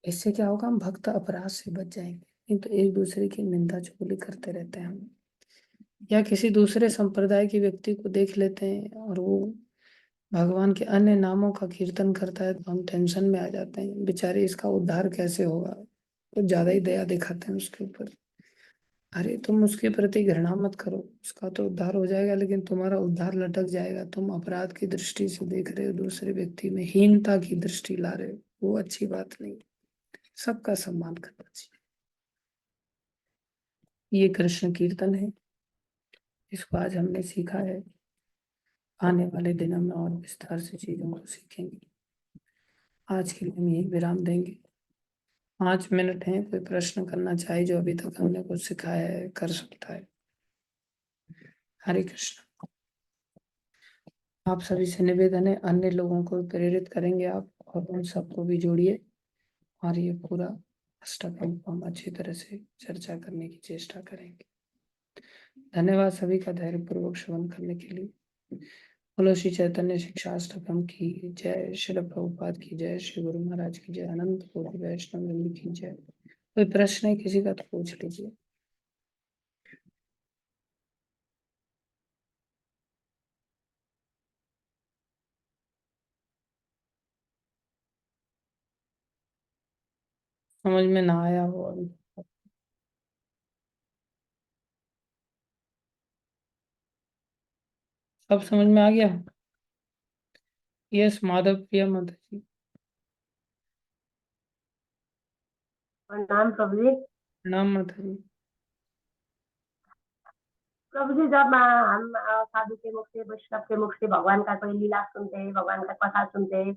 इससे क्या होगा? हम भक्त अपराध से बच जाएंगे। नहीं तो एक दूसरे की निंदा चुगली करते रहते हैं हम, या किसी दूसरे संप्रदाय के व्यक्ति को देख लेते हैं और वो भगवान के अन्य नामों का कीर्तन करता है तो हम टेंशन में आ जाते हैं, बेचारे इसका उद्धार कैसे होगा, कुछ ज्यादा ही दया दिखाते हैं उसके ऊपर। अरे तुम उसके प्रति घृणा मत करो, उसका तो उद्धार हो जाएगा लेकिन तुम्हारा उद्धार लटक जाएगा। तुम अपराध की दृष्टि से देख रहे हो, दूसरे व्यक्ति में हीनता की दृष्टि ला रहे हो, वो अच्छी बात नहीं। सबका सम्मान करना चाहिए। ये कृष्ण कीर्तन है, इसको आज हमने सीखा है। आने वाले दिनों में और विस्तार से चीजों को सीखेंगे। आज के लिए हम यही विराम देंगे। 5 मिनट हैं, कोई प्रश्न करना चाहे जो अभी तक हमने कुछ सिखाया है कर सकता है। हरे कृष्ण। आप सभी से निवेदन है, अन्य लोगों को प्रेरित करेंगे आप, और उन सबको भी जोड़िए, और ये पूरा अष्टकम को हम अच्छी तरह से चर्चा करने की चेष्टा करेंगे। धन्यवाद सभी का धैर्य पूर्वक श्रवण करने के लिए। बोलो श्री चैतन्य शिक्षाष्टकम की जय, श्री प्रभुपाद की जय, श्री गुरु महाराज की जय, अनंत कोटि वैष्णव वृंद की जय। कोई प्रश्न है किसी का तो पूछ लीजिए। समझ में ना आया हो अभी? सब समझ में आ गया? यस माधव प्रिया माता जी। प्रणाम प्रभु जी। प्रणाम माता जी। प्रभु जी, जब हम साधु के मुख से, वैष्णव के मुख से भगवान का कोई लीला सुनते हैं, भगवान का कथा सुनते हैं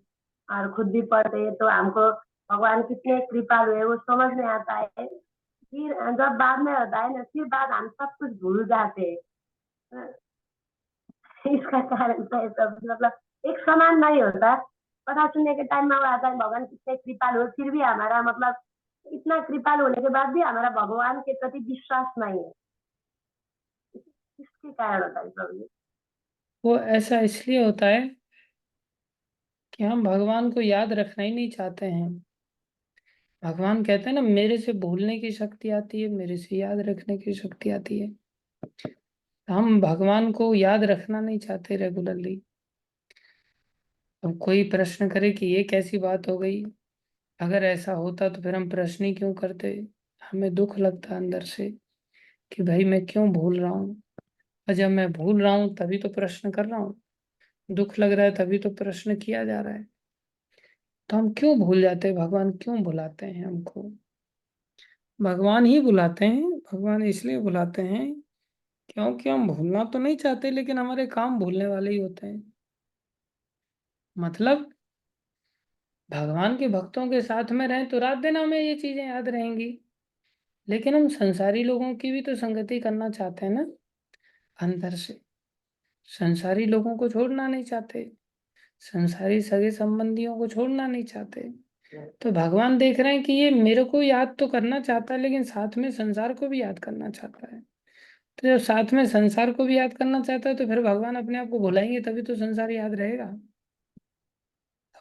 और खुद भी पढ़ते हैं, तो हमको भगवान कितने कृपालु है वो समझ में आता है। फिर जब बाद में होता है ना, फिर बाद हम सब कुछ भूल जाते हैं। इसका कारण तो है सब, मतलब एक समान नहीं होता। कथा सुनने के टाइम में वो आता है भगवान कितने कृपालु है, फिर भी हमारा मतलब इतना कृपालु होने के बाद भी हमारा भगवान के प्रति विश्वास नहीं है। इसके कारण होता है प्रभु जी। वो ऐसा इसलिए होता है कि हम भगवान को याद रखना ही नहीं चाहते हैं। भगवान कहते हैं ना, मेरे से भूलने की शक्ति आती है, मेरे से याद रखने की शक्ति आती है। हम भगवान को याद रखना नहीं चाहते रेगुलरली। अब कोई प्रश्न करे कि ये कैसी बात हो गई, अगर ऐसा होता तो फिर हम प्रश्न ही क्यों करते। हमें दुख लगता है अंदर से कि भाई मैं क्यों भूल रहा हूँ, और जब मैं भूल रहा हूँ तभी तो प्रश्न कर रहा हूँ। दुख लग रहा है तभी तो प्रश्न किया जा रहा है। तो हम क्यों भूल जाते हैं, भगवान क्यों बुलाते हैं हमको? भगवान ही बुलाते हैं, भगवान इसलिए बुलाते हैं क्योंकि हम भूलना तो नहीं चाहते, लेकिन हमारे काम भूलने वाले ही होते हैं। मतलब भगवान के भक्तों के साथ में रहें तो रात दिन हमें ये चीजें याद रहेंगी, लेकिन हम संसारी लोगों की भी तो संगति करना चाहते हैं ना, अंदर से। संसारी लोगों को छोड़ना नहीं चाहते, संसारी सगे संबंधियों को छोड़ना नहीं चाहते। तो भगवान देख रहे हैं कि ये मेरे को याद तो करना चाहता है, लेकिन साथ में संसार को भी याद करना चाहता है। तो जब साथ में संसार को भी याद करना चाहता है तो फिर भगवान अपने आप को भुलाएंगे तभी तो संसार याद रहेगा।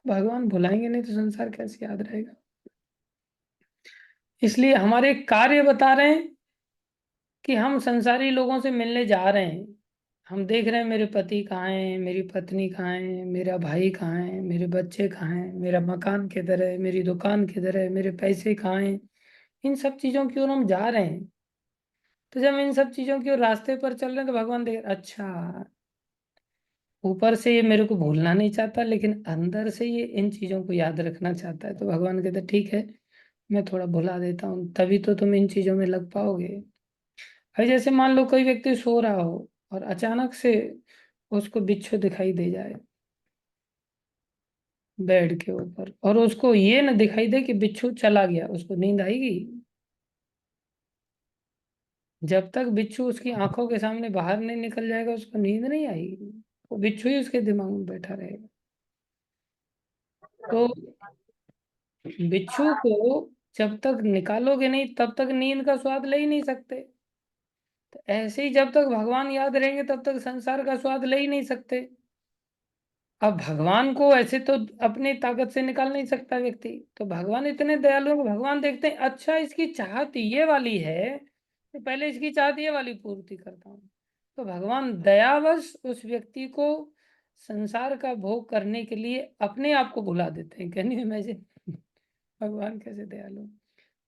भगवान भुलाएंगे नहीं तो संसार कैसे याद रहेगा? इसलिए हमारे कार्य बता रहे हैं कि हम संसारी लोगों से मिलने जा रहे हैं। हम देख रहे हैं मेरे पति कहाँ हैं, मेरी पत्नी कहाँ है, मेरा भाई कहाँ है, मेरे बच्चे कहाँ हैं, मेरा मकान किधर है, मेरी दुकान किधर है, मेरे पैसे कहाँ हैं। इन सब चीजों की ओर हम जा रहे हैं। तो जब हम इन सब चीजों की ओर रास्ते पर चल रहे हैं तो भगवान देख, अच्छा, ऊपर से ये मेरे को भूलना नहीं चाहता लेकिन अंदर से ये इन चीजों को याद रखना चाहता है। तो भगवान कहते ठीक है, मैं थोड़ा भुला देता हूँ, तभी तो तुम इन चीजों में लग पाओगे। भाई जैसे मान लो कोई व्यक्ति सो रहा हो और अचानक से उसको बिच्छू दिखाई दे जाए बेड के ऊपर, और उसको ये ना दिखाई दे कि बिच्छू चला गया, उसको नींद आएगी? जब तक बिच्छू उसकी आंखों के सामने बाहर नहीं निकल जाएगा उसको नींद नहीं आएगी। वो बिच्छू ही उसके दिमाग में बैठा रहेगा। तो बिच्छू को जब तक निकालोगे नहीं तब तक नींद का स्वाद ले ही नहीं सकते। तो ऐसे ही जब तक भगवान याद रहेंगे तब तक संसार का स्वाद ले ही नहीं सकते। अब भगवान को ऐसे तो अपनी ताकत से निकाल नहीं सकता व्यक्ति, तो भगवान इतने दयालु हैं कि भगवान देखते हैं अच्छा इसकी चाहत ये वाली है, तो पहले इसकी चाहत ये वाली पूर्ति करता हूँ। तो भगवान दयावश उस व्यक्ति को संसार का भोग करने के लिए अपने आप को भुला देते हैं। Can you imagine? भगवान कैसे दयालु,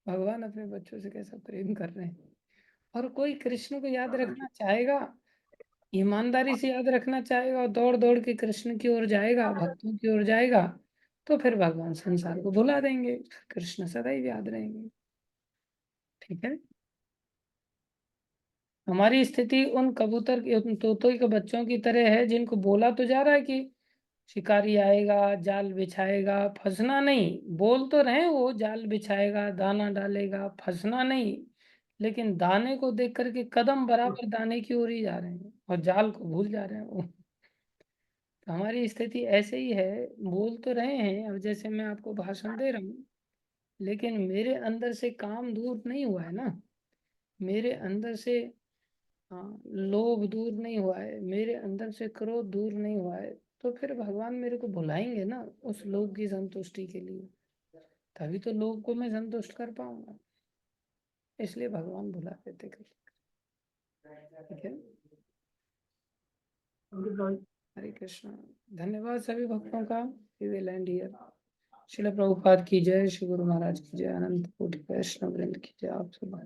भगवान अपने बच्चों से कैसा प्रेम कर रहे हैं। और कोई कृष्ण को याद रखना चाहेगा, ईमानदारी से याद रखना चाहेगा और दौड़ दौड़ के कृष्ण की ओर जाएगा, भक्तों की ओर जाएगा, तो फिर भगवान संसार को भुला देंगे, कृष्ण सदैव याद रहेंगे। ठीक है, हमारी स्थिति उन कबूतर के, उन तोतों के बच्चों की तरह है जिनको बोला तो जा रहा है कि शिकारी आएगा, जाल बिछाएगा, फंसना नहीं। बोल तो रहे हैं वो जाल बिछाएगा, दाना डालेगा, फंसना नहीं, लेकिन दाने को देख करके कदम बराबर दाने की ओर ही जा रहे हैं और जाल को भूल जा रहे हैं वो। तो हमारी स्थिति ऐसे ही है, बोल तो रहे हैं, अब जैसे मैं आपको भाषण दे रहा हूँ, लेकिन मेरे अंदर से काम दूर नहीं हुआ है ना, मेरे अंदर से लोभ दूर नहीं हुआ है, मेरे अंदर से क्रोध दूर नहीं हुआ है, तो फिर भगवान मेरे को बुलाएंगे ना उस लोग की संतुष्टि के लिए, तभी तो लोग को मैं संतुष्ट कर पाऊंगा। इसलिए भगवान बुला देते कभी। ठीक है, हरे कृष्णा। धन्यवाद सभी भक्तों का। We will end here. Srila Prabhupada की जय, श्री गुरु महाराज की जय, अनंत कोटि वैष्णव वृंद की जय। आप सब